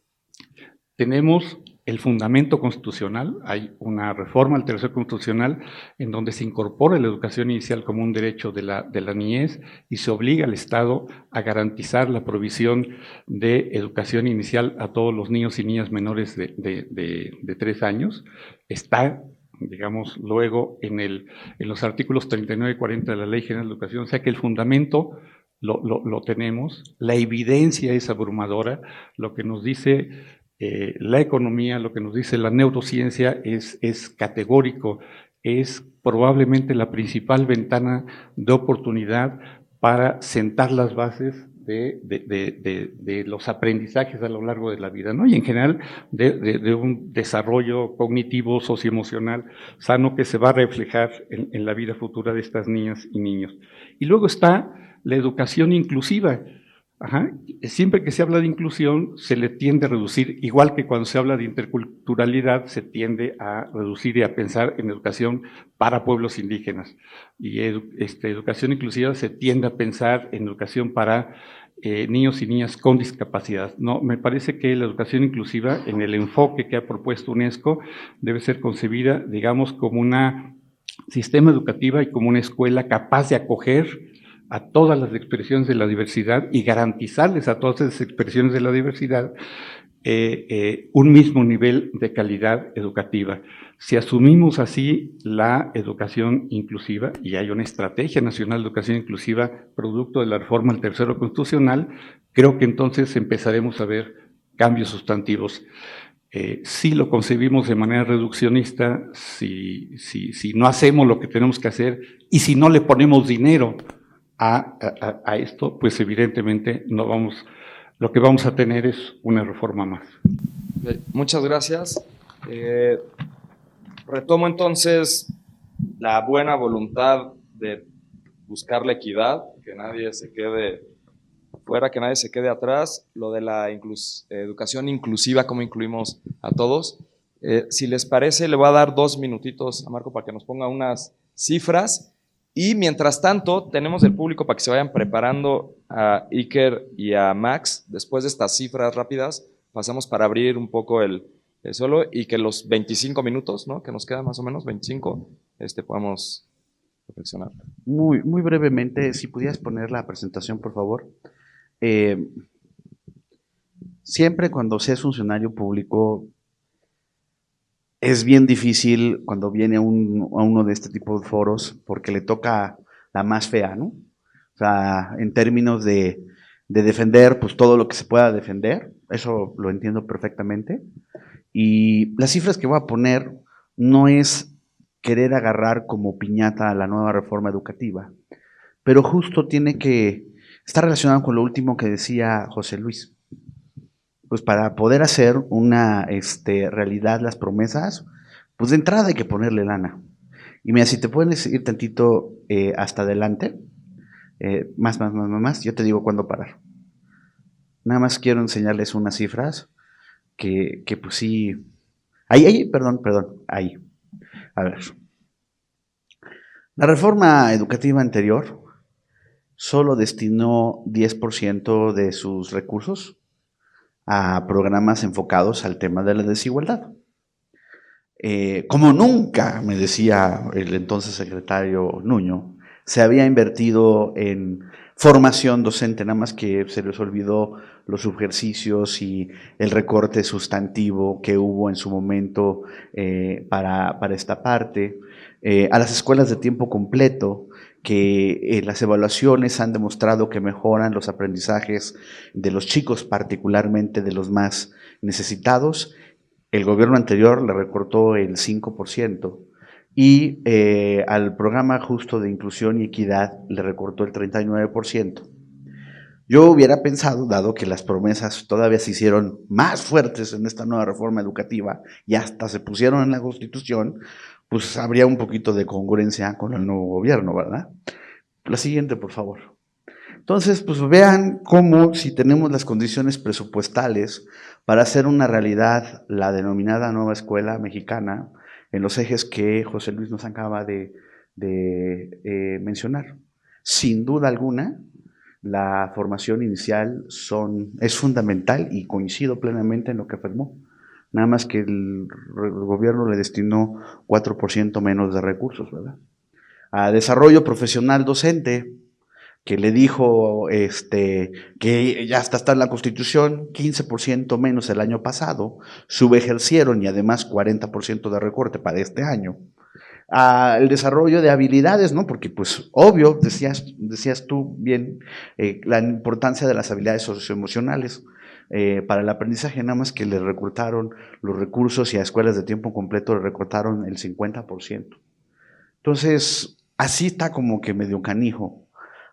Tenemos el fundamento constitucional, hay una reforma al tercero constitucional en donde se incorpora la educación inicial como un derecho de la niñez y se obliga al Estado a garantizar la provisión de educación inicial a todos los niños y niñas menores de 3 años. Está, digamos, luego en los artículos 39 y 40 de la Ley General de Educación, o sea que el fundamento lo tenemos, la evidencia es abrumadora, lo que nos dice la economía, lo que nos dice la neurociencia es categórico, es probablemente la principal ventana de oportunidad para sentar las bases de los aprendizajes a lo largo de la vida, ¿no? Y en general de un desarrollo cognitivo, socioemocional sano que se va a reflejar en la vida futura de estas niñas y niños. Y luego está la educación inclusiva. Ajá. Siempre que se habla de inclusión se le tiende a reducir, igual que cuando se habla de interculturalidad se tiende a reducir y a pensar en educación para pueblos indígenas, y educación inclusiva se tiende a pensar en educación para niños y niñas con discapacidad. No, me parece que la educación inclusiva, en el enfoque que ha propuesto UNESCO, debe ser concebida, digamos, como un sistema educativo y como una escuela capaz de acoger a todas las expresiones de la diversidad y garantizarles a todas esas expresiones de la diversidad un mismo nivel de calidad educativa. Si asumimos así la educación inclusiva, y hay una estrategia nacional de educación inclusiva producto de la reforma al tercero constitucional, creo que entonces empezaremos a ver cambios sustantivos. Si lo concebimos de manera reduccionista, si no hacemos lo que tenemos que hacer y si no le ponemos dinero a esto, pues evidentemente lo que vamos a tener es una reforma más. Muchas gracias. Retomo entonces la buena voluntad de buscar la equidad, que nadie se quede fuera, que nadie se quede atrás, lo de la educación inclusiva, cómo incluimos a todos. Si les parece, le voy a dar 2 minutitos a Marco para que nos ponga unas cifras. Y mientras tanto, tenemos el público para que se vayan preparando a Iker y a Max. Después de estas cifras rápidas, pasamos para abrir un poco el solo y que los 25 minutos, ¿no?, que nos quedan más o menos, 25, podamos reflexionar. Muy brevemente, si pudieras poner la presentación, por favor. Siempre cuando seas funcionario público, es bien difícil cuando viene a uno de este tipo de foros porque le toca la más fea, ¿no? O sea, en términos de defender pues todo lo que se pueda defender, eso lo entiendo perfectamente. Y las cifras que voy a poner no es querer agarrar como piñata a la nueva reforma educativa, pero justo tiene que estar relacionado con lo último que decía José Luis. Pues para poder hacer una realidad las promesas, pues de entrada hay que ponerle lana. Y mira, si te puedes ir tantito hasta adelante, más, yo te digo cuándo parar. Nada más quiero enseñarles unas cifras que pues sí. Perdón, ahí. A ver. La reforma educativa anterior solo destinó 10% de sus recursos a programas enfocados al tema de la desigualdad. Como nunca, me decía el entonces secretario Nuño, se había invertido en formación docente, nada más que se les olvidó los ejercicios y el recorte sustantivo que hubo en su momento para esta parte. A las escuelas de tiempo completo, que las evaluaciones han demostrado que mejoran los aprendizajes de los chicos, particularmente de los más necesitados. El gobierno anterior le recortó el 5% y al programa justo de inclusión y equidad le recortó el 39%. Yo hubiera pensado, dado que las promesas todavía se hicieron más fuertes en esta nueva reforma educativa y hasta se pusieron en la Constitución, pues habría un poquito de congruencia con el nuevo gobierno, ¿verdad? La siguiente, por favor. Entonces, pues vean cómo si tenemos las condiciones presupuestales para hacer una realidad la denominada nueva escuela mexicana en los ejes que José Luis nos acaba de mencionar. Sin duda alguna, la formación inicial es fundamental y coincido plenamente en lo que afirmó. Nada más que el gobierno le destinó 4% menos de recursos, ¿verdad? A desarrollo profesional docente, que le dijo que ya está en la Constitución, 15% menos el año pasado, subejercieron y además 40% de recorte para este año. El desarrollo de habilidades, ¿no? Porque pues obvio, decías tú bien, la importancia de las habilidades socioemocionales para el aprendizaje, nada más que le recortaron los recursos y a escuelas de tiempo completo le recortaron el 50%. Entonces, así está como que medio canijo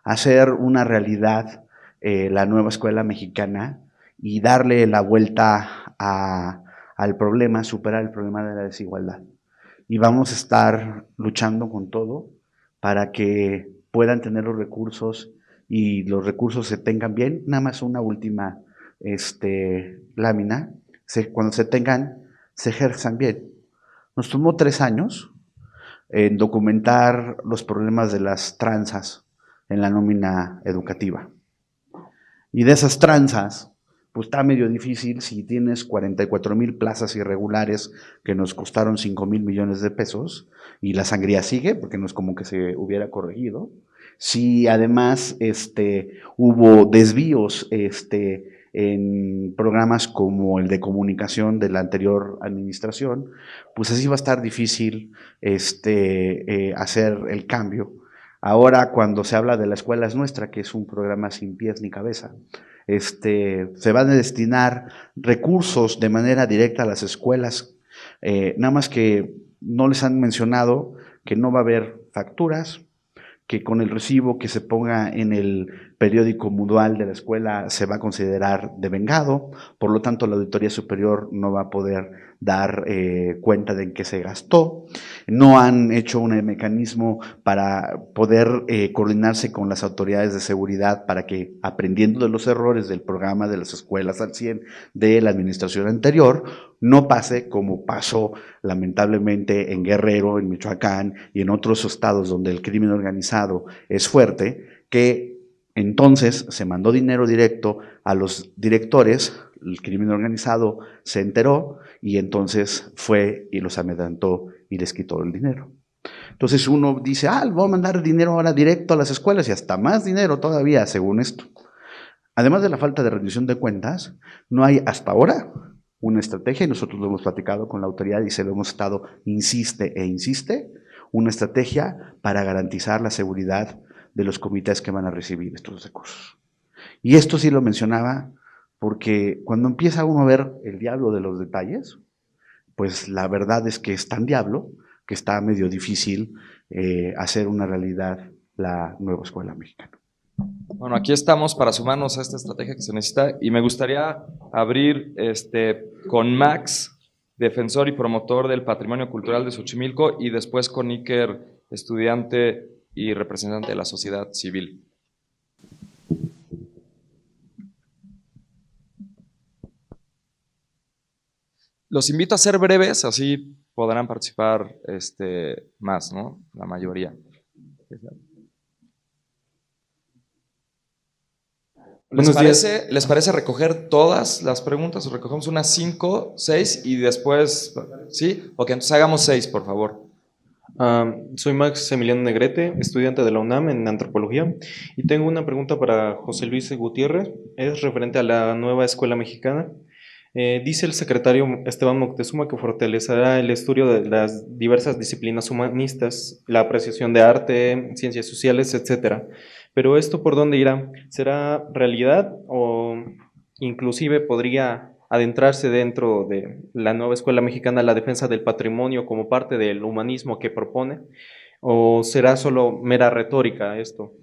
hacer una realidad la nueva escuela mexicana y darle la vuelta al problema, superar el problema de la desigualdad. Y vamos a estar luchando con todo para que puedan tener los recursos y los recursos se tengan bien. Nada más una última lámina, cuando se tengan, se ejerzan bien. Nos tomó 3 años en documentar los problemas de las tranzas en la nómina educativa. Y de esas tranzas, pues está medio difícil si tienes 44,000 plazas irregulares que nos costaron 5,000 millones de pesos y la sangría sigue, porque no es como que se hubiera corregido. Si además hubo desvíos en programas como el de comunicación de la anterior administración, pues así va a estar difícil hacer el cambio. Ahora, cuando se habla de La Escuela es Nuestra, que es un programa sin pies ni cabeza, se van a destinar recursos de manera directa a las escuelas, nada más que no les han mencionado que no va a haber facturas, que con el recibo que se ponga en el periódico mutual de la escuela se va a considerar devengado, por lo tanto la auditoría superior no va a poder dar cuenta de en qué se gastó. No han hecho un mecanismo para poder coordinarse con las autoridades de seguridad para que, aprendiendo de los errores del programa de las escuelas al 100 de la administración anterior, no pase como pasó lamentablemente en Guerrero, en Michoacán y en otros estados donde el crimen organizado es fuerte, que entonces se mandó dinero directo a los directores, el crimen organizado se enteró y entonces fue y los amedrentó y les quitó el dinero. Entonces uno dice, voy a mandar dinero ahora directo a las escuelas y hasta más dinero todavía, según esto. Además de la falta de rendición de cuentas, no hay hasta ahora una estrategia, y nosotros lo hemos platicado con la autoridad y se lo hemos estado, insiste e insiste, una estrategia para garantizar la seguridad de los comités que van a recibir estos recursos. Y esto sí lo mencionaba porque cuando empieza uno a ver el diablo de los detalles, pues la verdad es que es tan diablo que está medio difícil hacer una realidad la nueva escuela mexicana. Bueno, aquí estamos para sumarnos a esta estrategia que se necesita y me gustaría abrir con Max, defensor y promotor del patrimonio cultural de Xochimilco, y después con Iker, estudiante y representante de la sociedad civil. Los invito a ser breves, así podrán participar más, ¿no? La mayoría. ¿Les parece recoger todas las preguntas? ¿O recogemos unas 5, 6 y después, sí? Ok, entonces hagamos 6, por favor. Soy Max Emiliano Negrete, estudiante de la UNAM en Antropología, y tengo una pregunta para José Luis Gutiérrez, es referente a la nueva escuela mexicana. Dice el secretario Esteban Moctezuma que fortalecerá el estudio de las diversas disciplinas humanistas, la apreciación de arte, ciencias sociales, etc. Pero ¿esto por dónde irá? ¿Será realidad o inclusive podría adentrarse dentro de la nueva escuela mexicana la defensa del patrimonio como parte del humanismo que propone? ¿O será solo mera retórica esto?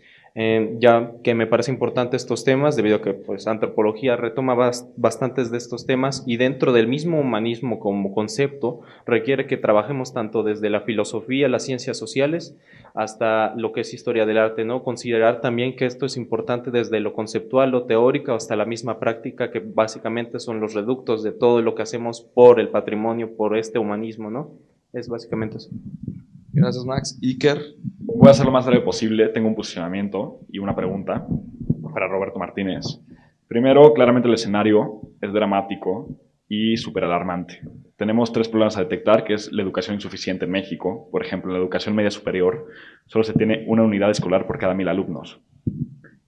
Ya que me parece importante estos temas, debido a que pues, Antropología retoma bastantes de estos temas y dentro del mismo humanismo como concepto requiere que trabajemos tanto desde la filosofía, las ciencias sociales, hasta lo que es historia del arte, ¿no? Considerar también que esto es importante desde lo conceptual, lo teórico, hasta la misma práctica, que básicamente son los reductos de todo lo que hacemos por el patrimonio, por este humanismo, ¿no? Es básicamente eso. Gracias, Max. Iker. Voy a hacer lo más breve posible. Tengo un posicionamiento y una pregunta para Roberto Martínez. Primero, claramente el escenario es dramático y súper alarmante. Tenemos 3 problemas a detectar, que es la educación insuficiente en México. Por ejemplo, en la educación media superior solo se tiene una unidad escolar por cada 1,000 alumnos.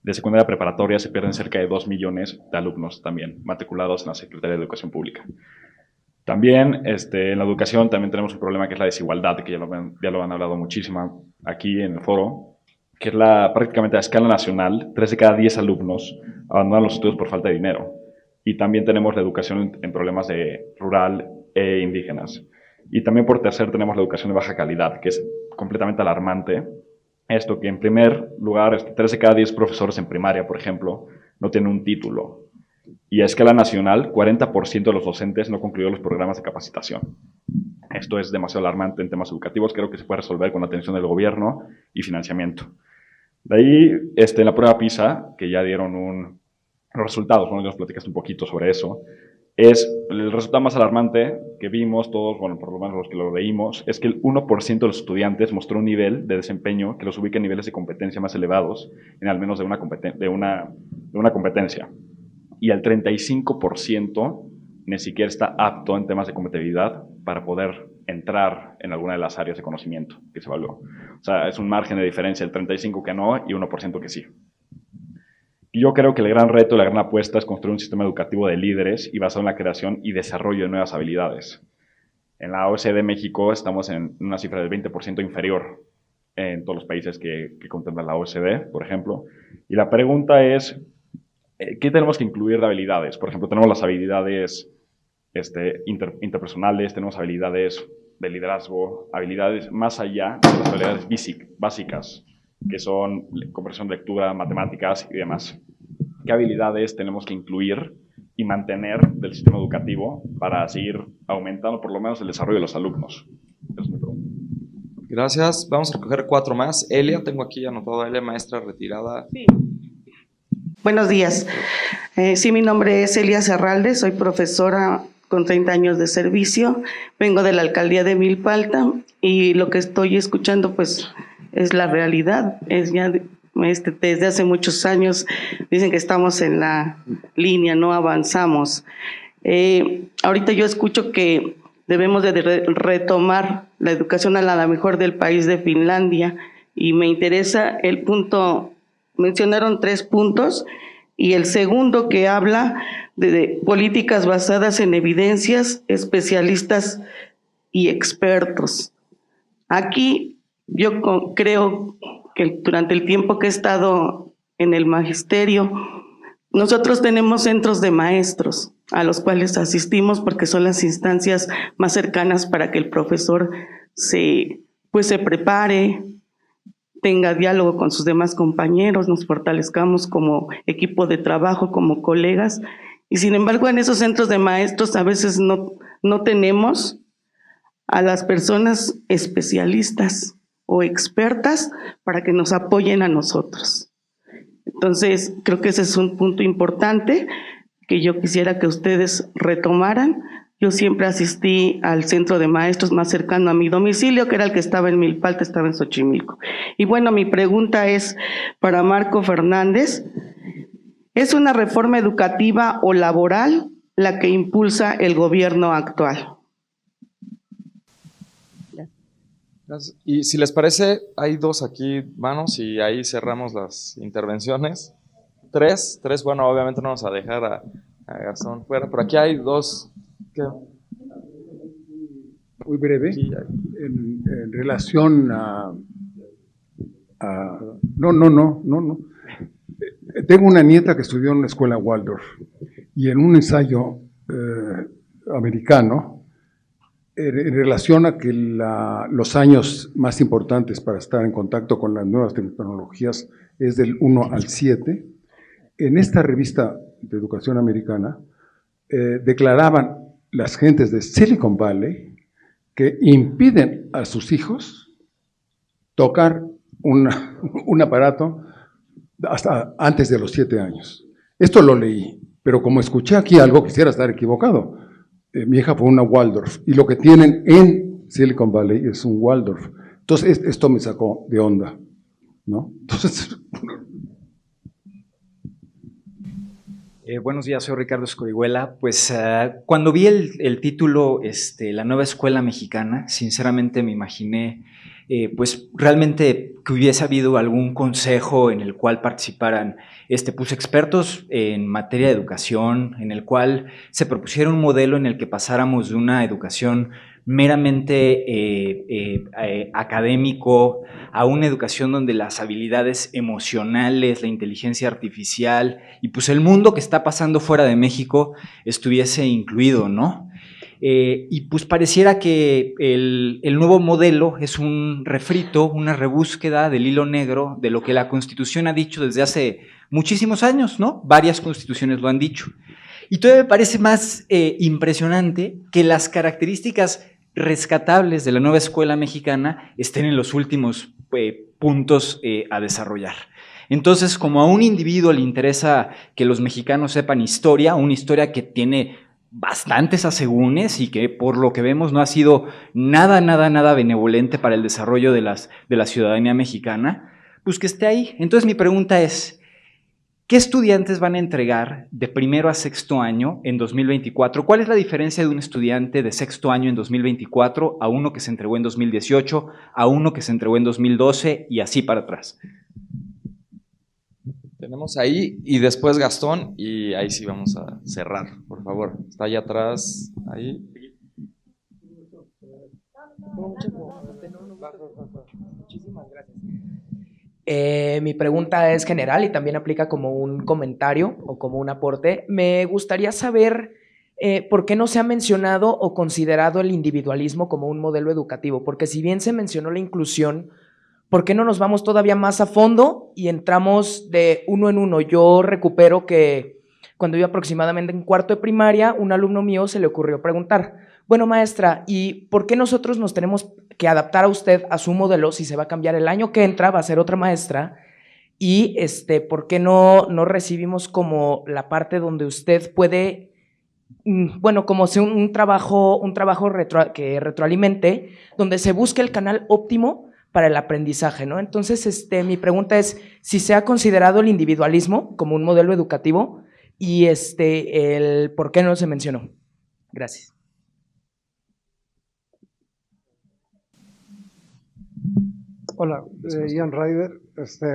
De secundaria preparatoria se pierden cerca de 2 millones de alumnos también matriculados en la Secretaría de Educación Pública. También en la educación también tenemos un problema que es la desigualdad, que ya lo han hablado muchísimo aquí en el foro, que es prácticamente a escala nacional, 3 de cada 10 alumnos abandonan los estudios por falta de dinero. Y también tenemos la educación en problemas de rural e indígenas. Y también por tercer tenemos la educación de baja calidad, que es completamente alarmante. Esto que en primer lugar, 3 de cada 10 profesores en primaria, por ejemplo, no tienen un título. Y a escala nacional, 40% de los docentes no concluyeron los programas de capacitación. Esto es demasiado alarmante en temas educativos. Creo que se puede resolver con la atención del gobierno y financiamiento. De ahí, en la prueba PISA, que ya dieron los resultados, ya nos platicaste un poquito sobre eso, es el resultado más alarmante que vimos todos, bueno, por lo menos los que lo leímos, es que el 1% de los estudiantes mostró un nivel de desempeño que los ubica en niveles de competencia más elevados, en al menos de una competencia. Y el 35% ni siquiera está apto en temas de competitividad para poder entrar en alguna de las áreas de conocimiento que se evaluó. O sea, es un margen de diferencia, el 35% que no y 1% que sí. Y yo creo que el gran reto, la gran apuesta es construir un sistema educativo de líderes y basado en la creación y desarrollo de nuevas habilidades. En la OECD México estamos en una cifra del 20% inferior en todos los países que contempla la OECD, por ejemplo. Y la pregunta es, ¿qué tenemos que incluir de habilidades? Por ejemplo, tenemos las habilidades interpersonales, tenemos habilidades de liderazgo, habilidades más allá de las habilidades básicas, que son comprensión, lectura, matemáticas y demás. ¿Qué habilidades tenemos que incluir y mantener del sistema educativo para seguir aumentando por lo menos el desarrollo de los alumnos? Esa es mi pregunta. Gracias. Vamos a recoger 4 más. Elia, tengo aquí anotado a Elia, maestra retirada. Sí. Buenos días. Sí, mi nombre es Elia Serralde, soy profesora con 30 años de servicio. Vengo de la alcaldía de Milpalta y lo que estoy escuchando pues es la realidad. Es ya desde hace muchos años dicen que estamos en la línea, no avanzamos. Ahorita yo escucho que debemos de retomar la educación a la mejor del país de Finlandia y me interesa el punto. Mencionaron 3 puntos y el segundo que habla de políticas basadas en evidencias, especialistas y expertos. Aquí yo creo que durante el tiempo que he estado en el magisterio, nosotros tenemos centros de maestros a los cuales asistimos porque son las instancias más cercanas para que el profesor se prepare, tenga diálogo con sus demás compañeros, nos fortalezcamos como equipo de trabajo, como colegas. Y sin embargo, en esos centros de maestros a veces no tenemos a las personas especialistas o expertas para que nos apoyen a nosotros. Entonces, creo que ese es un punto importante que yo quisiera que ustedes retomaran. Yo siempre asistí al centro de maestros más cercano a mi domicilio, que era el que estaba en Milpalta, estaba en Xochimilco. Y bueno, mi pregunta es para Marco Fernández. ¿Es una reforma educativa o laboral la que impulsa el gobierno actual? Y si les parece, hay dos aquí manos y ahí cerramos las intervenciones. Tres, bueno, obviamente no vamos a dejar a Gastón fuera, pero aquí hay dos. Muy breve, en relación a... No. Tengo una nieta que estudió en una escuela Waldorf y en un ensayo americano, en relación a que los años más importantes para estar en contacto con las nuevas tecnologías es del 1 al 7, en esta revista de educación americana declaraban las gentes de Silicon Valley que impiden a sus hijos tocar un aparato hasta antes de los 7 años. Esto lo leí, pero como escuché aquí algo, quisiera estar equivocado. Mi hija fue una Waldorf, y lo que tienen en Silicon Valley es un Waldorf. Entonces, esto me sacó de onda, ¿no? Entonces... Buenos días, soy Ricardo Escorihuela. Pues cuando vi el título, La Nueva Escuela Mexicana, sinceramente me imaginé pues realmente que hubiese habido algún consejo en el cual participaran pues expertos en materia de educación, en el cual se propusiera un modelo en el que pasáramos de una educación meramente académico a una educación donde las habilidades emocionales, la inteligencia artificial y pues el mundo que está pasando fuera de México estuviese incluido, ¿no? Y pues pareciera que el nuevo modelo es un refrito, una rebúsqueda del hilo negro de lo que la Constitución ha dicho desde hace muchísimos años, ¿no? Varias constituciones lo han dicho. Y todavía me parece más impresionante que las características rescatables de la nueva escuela mexicana estén en los últimos puntos a desarrollar. Entonces, como a un individuo le interesa que los mexicanos sepan historia, una historia que tiene bastantes asegúnes y que por lo que vemos no ha sido nada benevolente para el desarrollo de la ciudadanía mexicana, pues que esté ahí. Entonces mi pregunta es, ¿qué estudiantes van a entregar de primero a sexto año en 2024? ¿Cuál es la diferencia de un estudiante de sexto año en 2024 a uno que se entregó en 2018, a uno que se entregó en 2012 y así para atrás? Tenemos ahí y después Gastón y ahí sí vamos a cerrar, por favor. Está allá atrás, ahí. Muchísimas gracias. Mi pregunta es general y también aplica como un comentario o como un aporte. Me gustaría saber por qué no se ha mencionado o considerado el individualismo como un modelo educativo, porque si bien se mencionó la inclusión, ¿por qué no nos vamos todavía más a fondo y entramos de uno en uno? Yo recupero que cuando iba aproximadamente en cuarto de primaria, un alumno mío se le ocurrió preguntar, bueno maestra, ¿y por qué nosotros nos tenemos que adaptar a usted a su modelo si se va a cambiar el año que entra, va a ser otra maestra? Y ¿por qué no recibimos como la parte donde usted puede, bueno, como sea un trabajo que retroalimente, donde se busque el canal óptimo para el aprendizaje, ¿no? Entonces, mi pregunta es si se ha considerado el individualismo como un modelo educativo y el por qué no se mencionó. Gracias. Hola, Ian Ryder,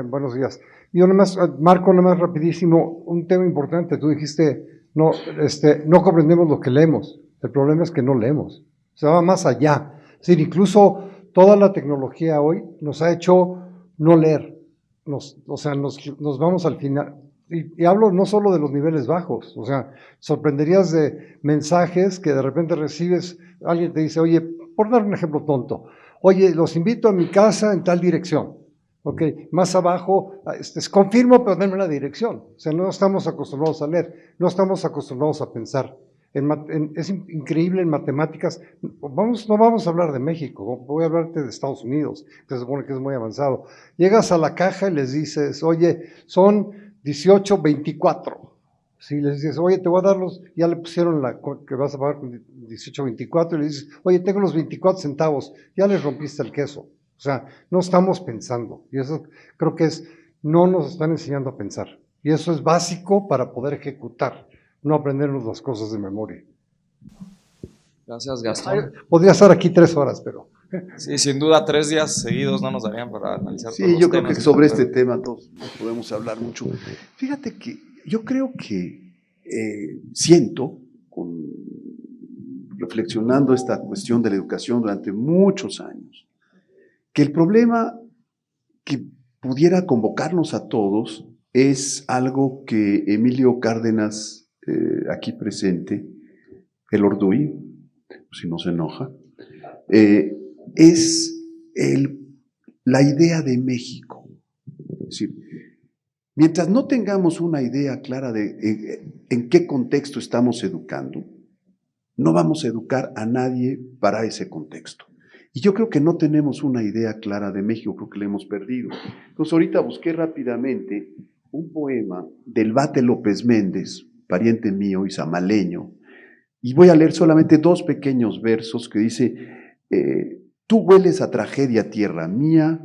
buenos días. Yo Marco, rapidísimo, un tema importante. Tú dijiste, no comprendemos lo que leemos. El problema es que no leemos. Se va más allá. Es decir, incluso toda la tecnología hoy nos ha hecho no leer. Nos vamos al final. Y hablo no solo de los niveles bajos, o sea, sorprenderías de mensajes que de repente recibes, alguien te dice, oye, por dar un ejemplo tonto, oye, los invito a mi casa en tal dirección, ok, más abajo, confirmo, pero denme la dirección, o sea, no estamos acostumbrados a leer, no estamos acostumbrados a pensar. Es increíble en matemáticas, no vamos a hablar de México, voy a hablarte de Estados Unidos, que se supone que es muy avanzado. Llegas a la caja y les dices, oye, son 18.24. Si les dices, oye, te voy a dar ya le pusieron que vas a pagar con 18.24, y le dices, oye, tengo los 24 centavos, ya les rompiste el queso. O sea, no estamos pensando, y eso creo que no nos están enseñando a pensar. Y eso es básico para poder ejecutar, no aprendernos las cosas de memoria. Gracias, Gastón. Podría estar aquí 3 horas, pero... Sí, sin duda 3 días seguidos no nos darían para analizar todos los Sí, yo creo que sobre este pero... tema todos podemos hablar mucho. Fíjate que yo creo que siento, reflexionando esta cuestión de la educación durante muchos años, que el problema que pudiera convocarnos a todos es algo que Emilio Cárdenas, aquí presente, el Orduy, si no se enoja, es la idea de México. Es decir, mientras no tengamos una idea clara de en qué contexto estamos educando, no vamos a educar a nadie para ese contexto. Y yo creo que no tenemos una idea clara de México, creo que la hemos perdido. Entonces ahorita busqué rápidamente un poema del Vate López Méndez, pariente mío y samaleño, y voy a leer solamente 2 pequeños versos que dice, tú hueles a tragedia, tierra mía,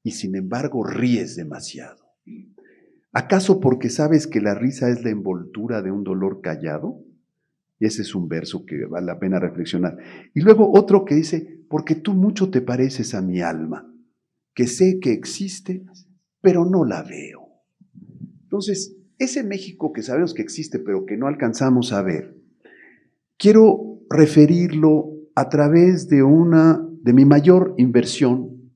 y sin embargo ríes demasiado. ¿Acaso porque sabes que la risa es la envoltura de un dolor callado? Y ese es un verso que vale la pena reflexionar. Y luego otro que dice, porque tú mucho te pareces a mi alma, que sé que existe, pero no la veo. Entonces, ese México que sabemos que existe, pero que no alcanzamos a ver, quiero referirlo a través de mi mayor inversión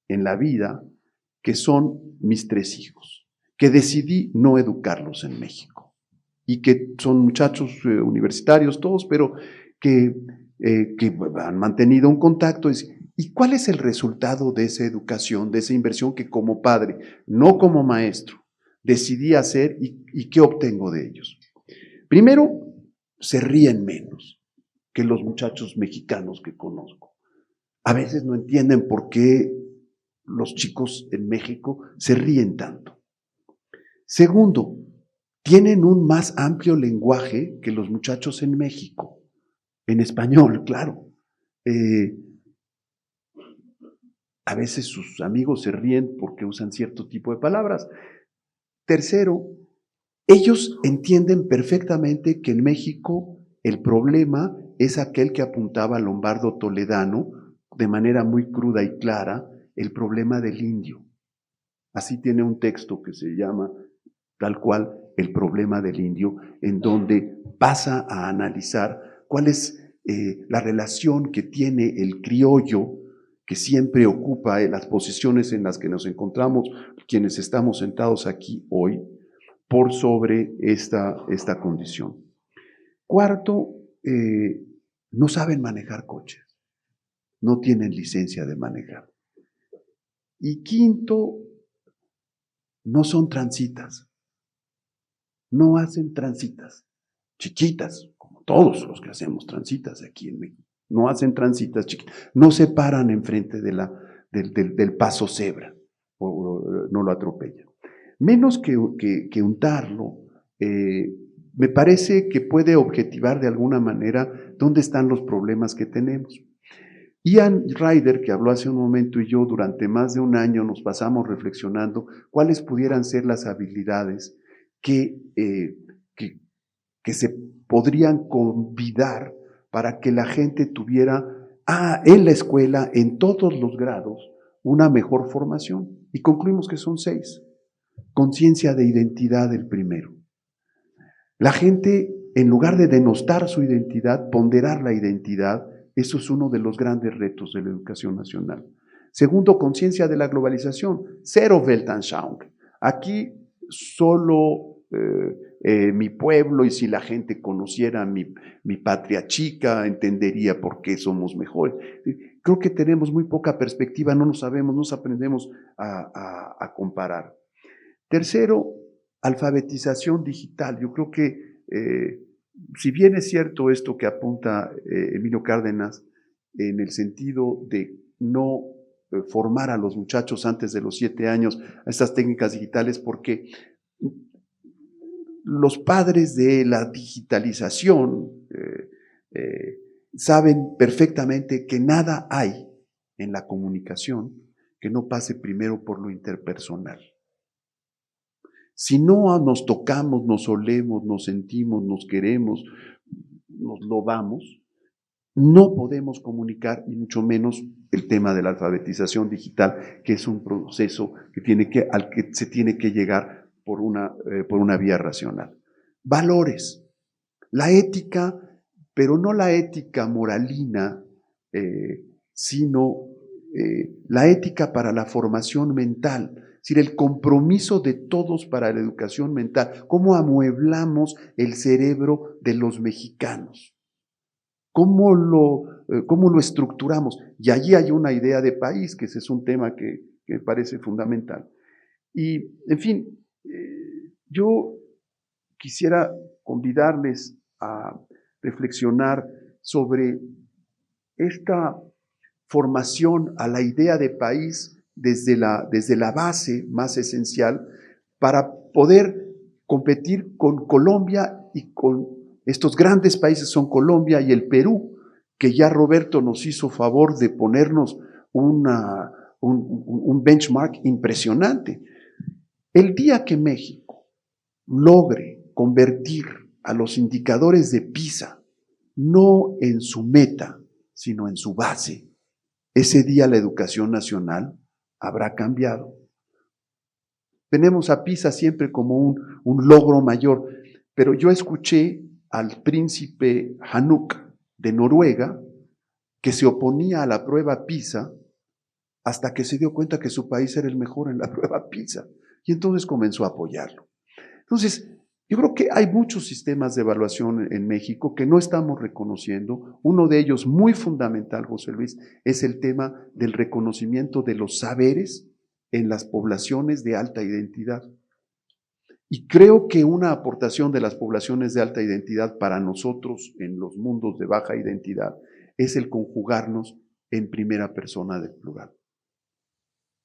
en la vida, que son mis 3 hijos, que decidí no educarlos en México, y que son muchachos universitarios todos, pero que han mantenido un contacto. ¿Y cuál es el resultado de esa educación, de esa inversión que como padre, no como maestro, decidí hacer y qué obtengo de ellos? Primero, se ríen menos que los muchachos mexicanos que conozco. A veces no entienden por qué los chicos en México se ríen tanto. Segundo, tienen un más amplio lenguaje que los muchachos en México, en español, claro. A veces sus amigos se ríen porque usan cierto tipo de palabras. Tercero, ellos entienden perfectamente que en México el problema es aquel que apuntaba Lombardo Toledano de manera muy cruda y clara, el problema del indio. Así tiene un texto que se llama tal cual el problema del indio, en donde pasa a analizar cuál es la relación que tiene el criollo, que siempre ocupa las posiciones en las que nos encontramos quienes estamos sentados aquí hoy, por sobre esta condición. Cuarto, no saben manejar coches, no tienen licencia de manejar. Y quinto, no son transitas, no hacen transitas chiquitas, como todos los que hacemos transitas aquí en México. No hacen transitas chiquitas, no se paran enfrente del paso cebra, o no lo atropellan. Menos que untarlo, me parece que puede objetivar de alguna manera dónde están los problemas que tenemos. Ian Ryder, que habló hace un momento, y yo durante más de un año nos pasamos reflexionando cuáles pudieran ser las habilidades que se podrían convidar para que la gente tuviera en la escuela, en todos los grados, una mejor formación. Y concluimos que son 6. Conciencia de identidad el primero. La gente, en lugar de denostar su identidad, ponderar la identidad, eso es uno de los grandes retos de la educación nacional. Segundo, conciencia de la globalización. 0 Weltanschauung. Aquí solo mi pueblo, y si la gente conociera mi patria chica, entendería por qué somos mejores. Creo que tenemos muy poca perspectiva, no nos sabemos, no nos aprendemos a comparar. Tercero, alfabetización digital. Yo creo que, si bien es cierto esto que apunta Emilio Cárdenas, en el sentido de no formar a los muchachos antes de los 7 años a estas técnicas digitales, porque los padres de la digitalización saben perfectamente que nada hay en la comunicación que no pase primero por lo interpersonal. Si no nos tocamos, nos olemos, nos sentimos, nos queremos, nos lobamos, no podemos comunicar, y mucho menos el tema de la alfabetización digital, que es un proceso al que se tiene que llegar por una vía racional. Valores, la ética, pero no la ética moralina, sino la ética para la formación mental. Es decir, el compromiso de todos para la educación mental, cómo amueblamos el cerebro de los mexicanos, cómo lo estructuramos. Y allí hay una idea de país, que ese es un tema que me parece fundamental. Y, en fin, yo quisiera convidarles a reflexionar sobre esta formación a la idea de país desde la base más esencial, para poder competir con Colombia y con estos grandes países, son Colombia y el Perú, que ya Roberto nos hizo favor de ponernos un benchmark impresionante. El día que México logre convertir a los indicadores de PISA no en su meta, sino en su base, ese día la educación nacional habrá cambiado. Tenemos a PISA siempre como un logro mayor, pero yo escuché al príncipe Hanuk de Noruega, que se oponía a la prueba PISA hasta que se dio cuenta que su país era el mejor en la prueba PISA, y entonces comenzó a apoyarlo. Entonces, yo creo que hay muchos sistemas de evaluación en México que no estamos reconociendo. Uno de ellos, muy fundamental, José Luis, es el tema del reconocimiento de los saberes en las poblaciones de alta identidad. Y creo que una aportación de las poblaciones de alta identidad para nosotros en los mundos de baja identidad es el conjugarnos en primera persona del plural.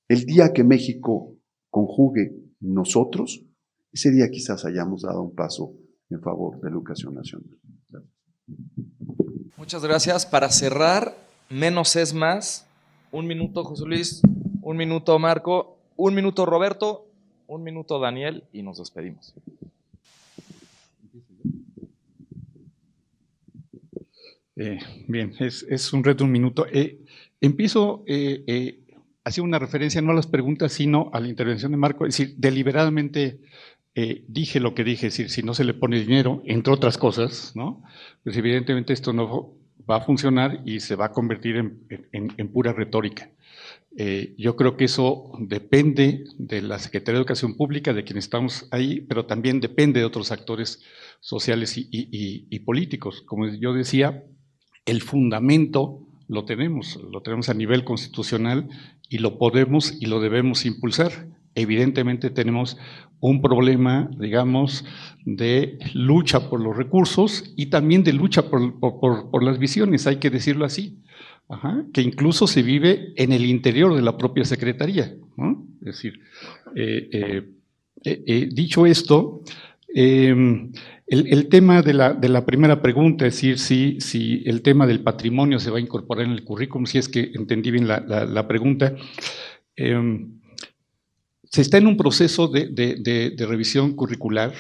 El día que México conjugue nosotros, ese día quizás hayamos dado un paso en favor de la educación nacional. Muchas gracias. Para cerrar, menos es más. 1 minuto, José Luis. 1 minuto, Marco. 1 minuto, Roberto. 1 minuto, Daniel. Y nos despedimos. Bien, es un reto 1 minuto. Empiezo haciendo una referencia no a las preguntas, sino a la intervención de Marco. Es decir, deliberadamente dije lo que dije, es decir, si no se le pone dinero, entre otras cosas, ¿no? Pues evidentemente esto no va a funcionar y se va a convertir en pura retórica. Yo creo que eso depende de la Secretaría de Educación Pública, de quienes estamos ahí, pero también depende de otros actores sociales y políticos. Como yo decía, el fundamento lo tenemos a nivel constitucional y lo podemos y lo debemos impulsar. Evidentemente tenemos un problema, digamos, de lucha por los recursos y también de lucha por las visiones, hay que decirlo así, que incluso se vive en el interior de la propia Secretaría, ¿no? Es decir, dicho esto, el tema de la primera pregunta, es decir, si el tema del patrimonio se va a incorporar en el currículum, si es que entendí bien la pregunta. Se está en un proceso de revisión curricular.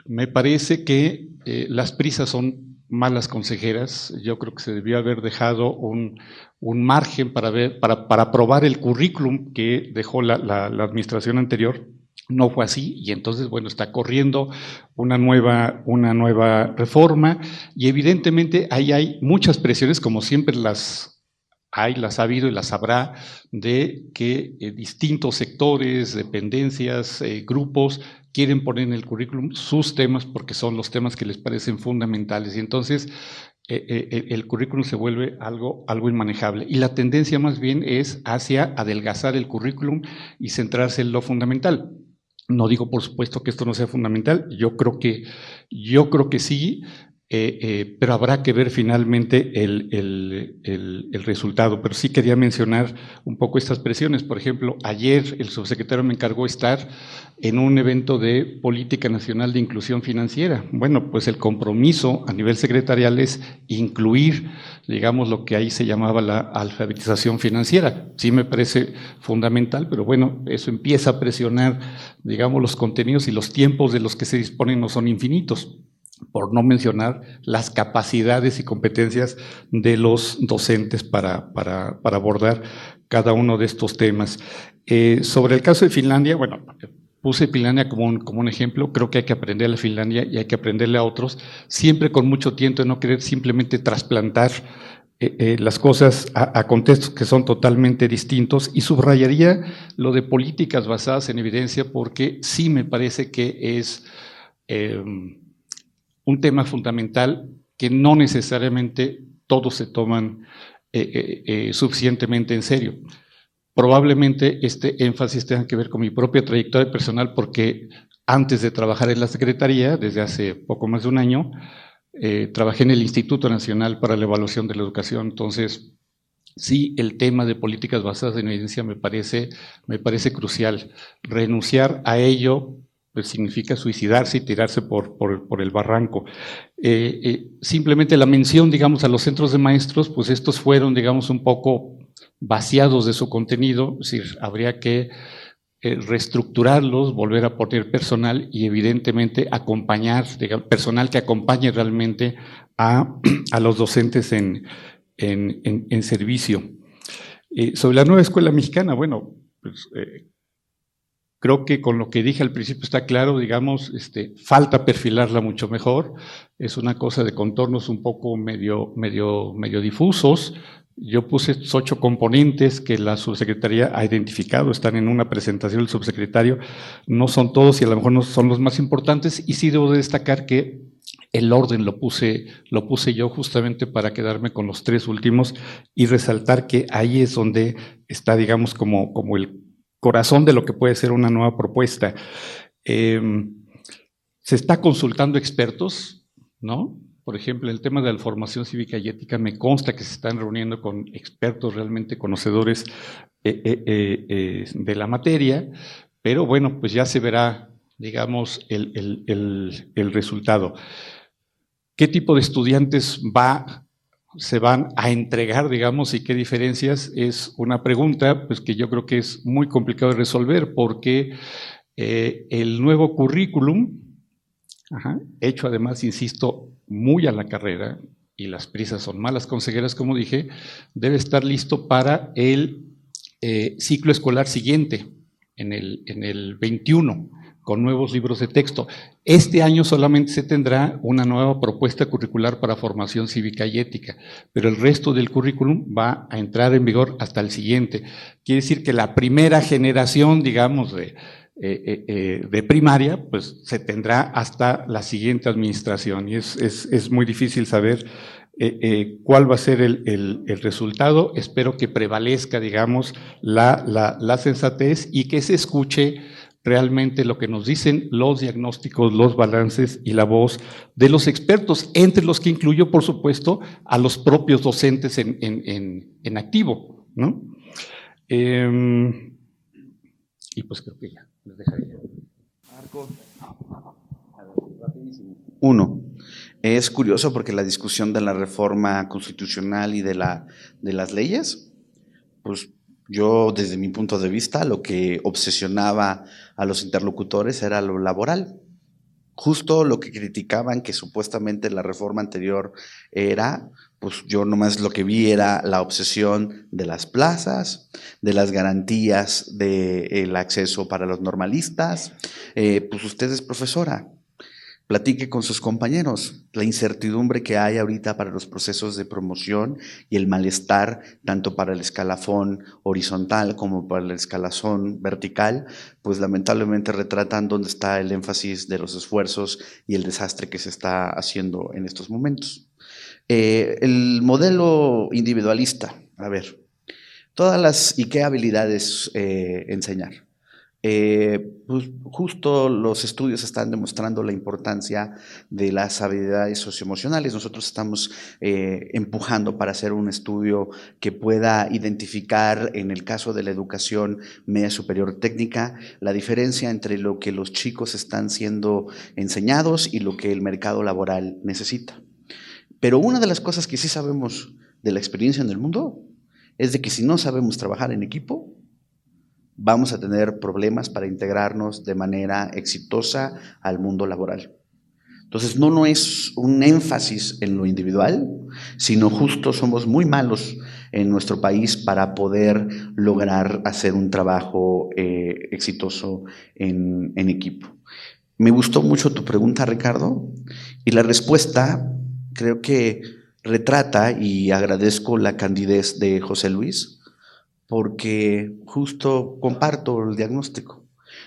Me parece que las prisas son malas consejeras. Yo creo que se debió haber dejado un margen para aprobar el currículum que dejó la administración anterior. No fue así, y entonces, bueno, está corriendo una nueva reforma, y evidentemente ahí hay muchas presiones, como siempre las ha habido y las habrá, de que distintos sectores, dependencias, grupos quieren poner en el currículum sus temas porque son los temas que les parecen fundamentales, y entonces el currículum se vuelve algo inmanejable, y la tendencia más bien es hacia adelgazar el currículum y centrarse en lo fundamental. No digo, por supuesto, que esto no sea fundamental, yo creo que sí, pero habrá que ver finalmente el resultado. Pero sí quería mencionar un poco estas presiones. Por ejemplo, ayer el subsecretario me encargó estar en un evento de Política Nacional de Inclusión Financiera. Bueno, pues el compromiso a nivel secretarial es incluir, digamos, lo que ahí se llamaba la alfabetización financiera. Sí me parece fundamental, pero bueno, eso empieza a presionar, digamos, los contenidos, y los tiempos de los que se disponen no son infinitos, por no mencionar las capacidades y competencias de los docentes para abordar cada uno de estos temas. Sobre el caso de Finlandia, bueno, puse Finlandia como un ejemplo. Creo que hay que aprender a Finlandia y hay que aprenderle a otros, siempre con mucho tiento, de no querer simplemente trasplantar las cosas a contextos que son totalmente distintos, y subrayaría lo de políticas basadas en evidencia, porque sí me parece que es un tema fundamental que no necesariamente todos se toman suficientemente en serio. Probablemente este énfasis tenga que ver con mi propia trayectoria personal, porque antes de trabajar en la Secretaría, desde hace poco más de un año, trabajé en el Instituto Nacional para la Evaluación de la Educación. Entonces, sí, el tema de políticas basadas en evidencia me parece crucial. Renunciar a ello pues significa suicidarse y tirarse por el barranco. Simplemente la mención, digamos, a los centros de maestros, pues estos fueron, digamos, un poco vaciados de su contenido. Es decir, habría que reestructurarlos, volver a poner personal y evidentemente acompañar, digamos, personal que acompañe realmente a los docentes en servicio. Sobre la nueva escuela mexicana, bueno, pues creo que con lo que dije al principio está claro, digamos, falta perfilarla mucho mejor. Es una cosa de contornos un poco medio difusos. Yo puse estos 8 componentes que la subsecretaría ha identificado, están en una presentación del subsecretario. No son todos y a lo mejor no son los más importantes, y sí debo de destacar que el orden lo puse yo justamente para quedarme con los 3 últimos y resaltar que ahí es donde está, digamos, como el corazón de lo que puede ser una nueva propuesta. Se está consultando expertos, ¿no? Por ejemplo, el tema de la formación cívica y ética, me consta que se están reuniendo con expertos realmente conocedores de la materia, pero bueno, pues ya se verá, digamos, el resultado. ¿Qué tipo de estudiantes se van a entregar, digamos, y qué diferencias? Es una pregunta pues, que yo creo que es muy complicado de resolver, porque el nuevo currículum, hecho además, insisto, muy a la carrera, y las prisas son malas consejeras, como dije, debe estar listo para el ciclo escolar siguiente, en el 21, con nuevos libros de texto. Este año solamente se tendrá una nueva propuesta curricular para formación cívica y ética, pero el resto del currículum va a entrar en vigor hasta el siguiente. Quiere decir que la primera generación, digamos, de primaria, pues se tendrá hasta la siguiente administración, y es muy difícil saber cuál va a ser el resultado. Espero que prevalezca, digamos, la sensatez, y que se escuche realmente lo que nos dicen los diagnósticos, los balances y la voz de los expertos, entre los que incluyo, por supuesto, a los propios docentes en activo, ¿no? Y pues creo que ya les dejaría. Marco. Uno, es curioso porque la discusión de la reforma constitucional y de las leyes, pues yo, desde mi punto de vista, lo que obsesionaba a los interlocutores era lo laboral. justo lo que criticaban que supuestamente la reforma anterior era, pues yo nomás lo que vi era la obsesión de las plazas, de las garantías del acceso para los normalistas. Pues usted es profesora, platique con sus compañeros, la incertidumbre que hay ahorita para los procesos de promoción y el malestar tanto para el escalafón horizontal como para el escalafón vertical, pues lamentablemente retratan dónde está el énfasis de los esfuerzos y el desastre que se está haciendo en estos momentos. El modelo individualista, a ver, ¿y qué habilidades enseñar? Pues justo los estudios están demostrando la importancia de las habilidades socioemocionales. Nosotros estamos empujando para hacer un estudio que pueda identificar, en el caso de la educación media superior técnica, la diferencia entre lo que los chicos están siendo enseñados y lo que el mercado laboral necesita. Pero una de las cosas que sí sabemos de la experiencia en el mundo es de que si no sabemos trabajar en equipo, vamos a tener problemas para integrarnos de manera exitosa al mundo laboral. Entonces no es un énfasis en lo individual, sino justo somos muy malos en nuestro país para poder lograr hacer un trabajo exitoso en equipo. Me gustó mucho tu pregunta, Ricardo, y la respuesta creo que retrata, y agradezco la candidez de José Luis, porque justo comparto el diagnóstico.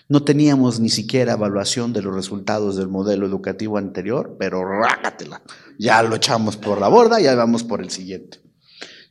No teníamos ni siquiera evaluación de los resultados del modelo educativo anterior, pero rácatela, ya lo echamos por la borda, ya vamos por el siguiente.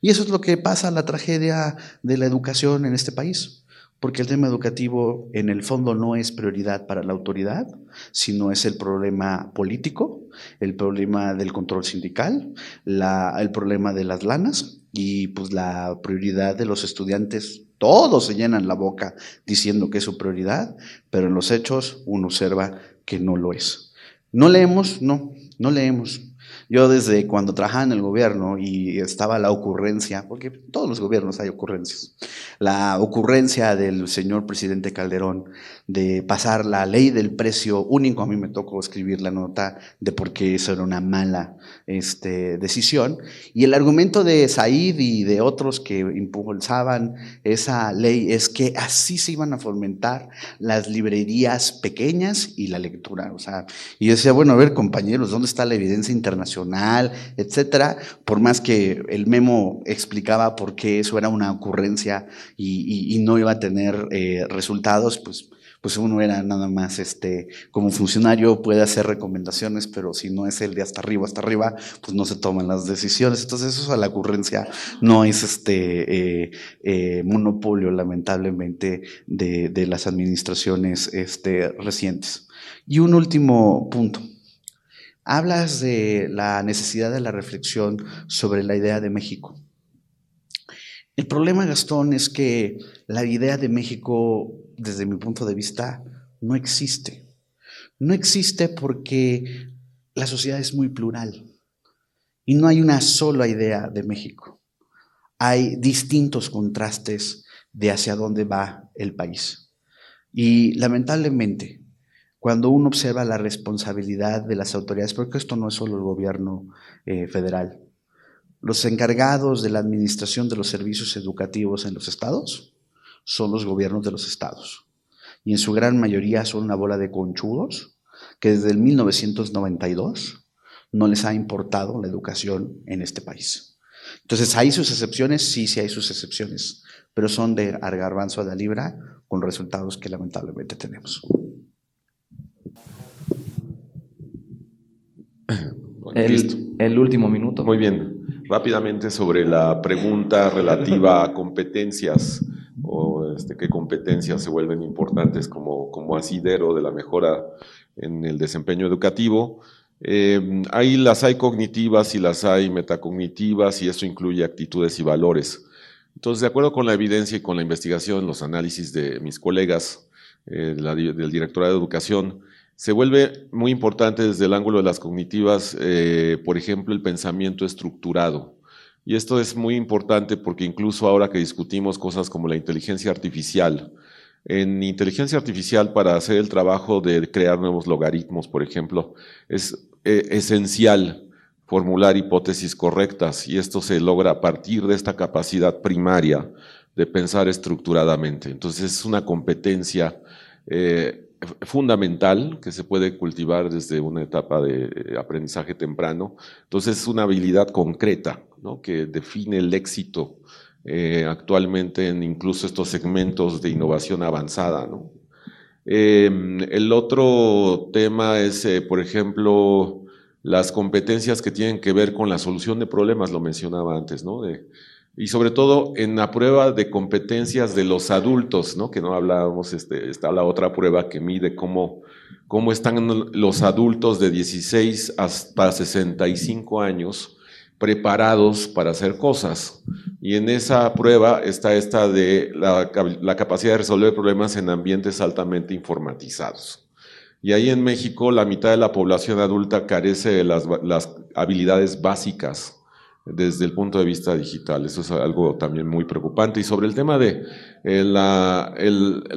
Y eso es lo que pasa, la tragedia de la educación en este país, porque el tema educativo en el fondo no es prioridad para la autoridad, sino es el problema político, el problema del control sindical, el problema de las lanas y pues la prioridad de los estudiantes. Todos se llenan la boca diciendo que es su prioridad, pero en los hechos uno observa que no lo es. ¿No leemos? No leemos. Yo desde cuando trabajaba en el gobierno y estaba la ocurrencia, porque en todos los gobiernos hay ocurrencias, la ocurrencia del señor presidente Calderón de pasar la ley del precio único, a mí me tocó escribir la nota de por qué eso era una mala decisión, y el argumento de Said y de otros que impulsaban esa ley es que así se iban a fomentar las librerías pequeñas y la lectura, o sea, y yo decía, bueno, a ver compañeros, ¿dónde está la evidencia internacional, etcétera? Por más que el memo explicaba por qué eso era una ocurrencia y no iba a tener resultados, pues uno era nada más, como funcionario puede hacer recomendaciones, pero si no es el de hasta arriba, pues no se toman las decisiones. Entonces eso a la ocurrencia no es monopolio, lamentablemente, de las administraciones recientes. Y un último punto. Hablas de la necesidad de la reflexión sobre la idea de México. El problema, Gastón, es que la idea de México, desde mi punto de vista, no existe. No existe porque la sociedad es muy plural y no hay una sola idea de México. Hay distintos contrastes de hacia dónde va el país. Y lamentablemente, cuando uno observa la responsabilidad de las autoridades, porque esto no es solo el gobierno federal, los encargados de la administración de los servicios educativos en los estados son los gobiernos de los estados. Y en su gran mayoría son una bola de conchudos que desde el 1992 no les ha importado la educación en este país. Entonces, ¿hay sus excepciones? Sí hay sus excepciones, pero son de garbanzo de libra con resultados que lamentablemente tenemos. El último minuto. Muy bien. Rápidamente sobre la pregunta relativa a competencias o qué competencias se vuelven importantes como asidero de la mejora en el desempeño educativo. Las hay cognitivas y las hay metacognitivas y eso incluye actitudes y valores. Entonces, de acuerdo con la evidencia y con la investigación, los análisis de mis colegas del Directorado de Educación, se vuelve muy importante desde el ángulo de las cognitivas, por ejemplo, el pensamiento estructurado. Y esto es muy importante porque incluso ahora que discutimos cosas como la inteligencia artificial, En inteligencia artificial, para hacer el trabajo de crear nuevos logaritmos, por ejemplo, es esencial formular hipótesis correctas, y esto se logra a partir de esta capacidad primaria de pensar estructuradamente. Entonces es una competencia fundamental que se puede cultivar desde una etapa de aprendizaje temprano. Entonces es una habilidad concreta, ¿no?, que define el éxito actualmente en incluso estos segmentos de innovación avanzada, ¿no? El otro tema es, por ejemplo, las competencias que tienen que ver con la solución de problemas, lo mencionaba antes, ¿no? Y sobre todo en la prueba de competencias de los adultos, ¿no?, que no hablábamos, está la otra prueba que mide cómo están los adultos de 16 hasta 65 años preparados para hacer cosas. Y en esa prueba está esta de la capacidad de resolver problemas en ambientes altamente informatizados. Y ahí en México la mitad de la población adulta carece de las habilidades básicas desde el punto de vista digital. Eso es algo también muy preocupante. Y sobre el tema de la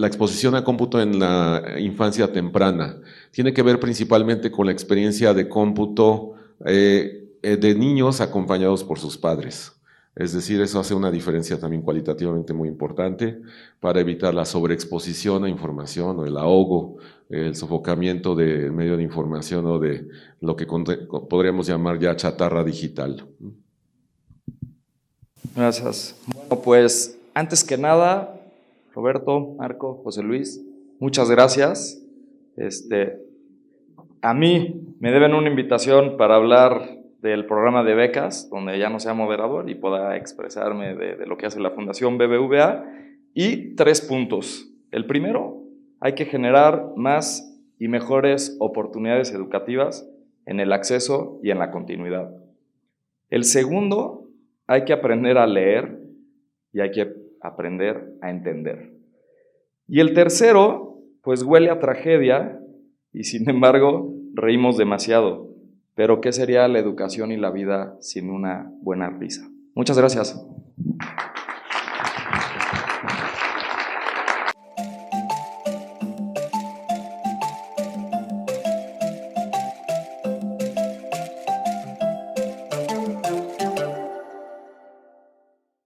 exposición a cómputo en la infancia temprana, tiene que ver principalmente con la experiencia de cómputo de niños acompañados por sus padres. Es decir, eso hace una diferencia también cualitativamente muy importante para evitar la sobreexposición a información o el ahogo, el sofocamiento del medio de información o de lo que podríamos llamar ya chatarra digital. Gracias. Bueno, pues antes que nada, Roberto, Marco, José Luis, muchas gracias. A mí me deben una invitación para hablar del programa de becas, donde ya no sea moderador y pueda expresarme de lo que hace la Fundación BBVA. Y 3 puntos. El primero, hay que generar más y mejores oportunidades educativas en el acceso y en la continuidad. El segundo, hay que aprender a leer y hay que aprender a entender. Y el tercero, pues huele a tragedia y sin embargo reímos demasiado. Pero ¿qué sería la educación y la vida sin una buena risa? Muchas gracias.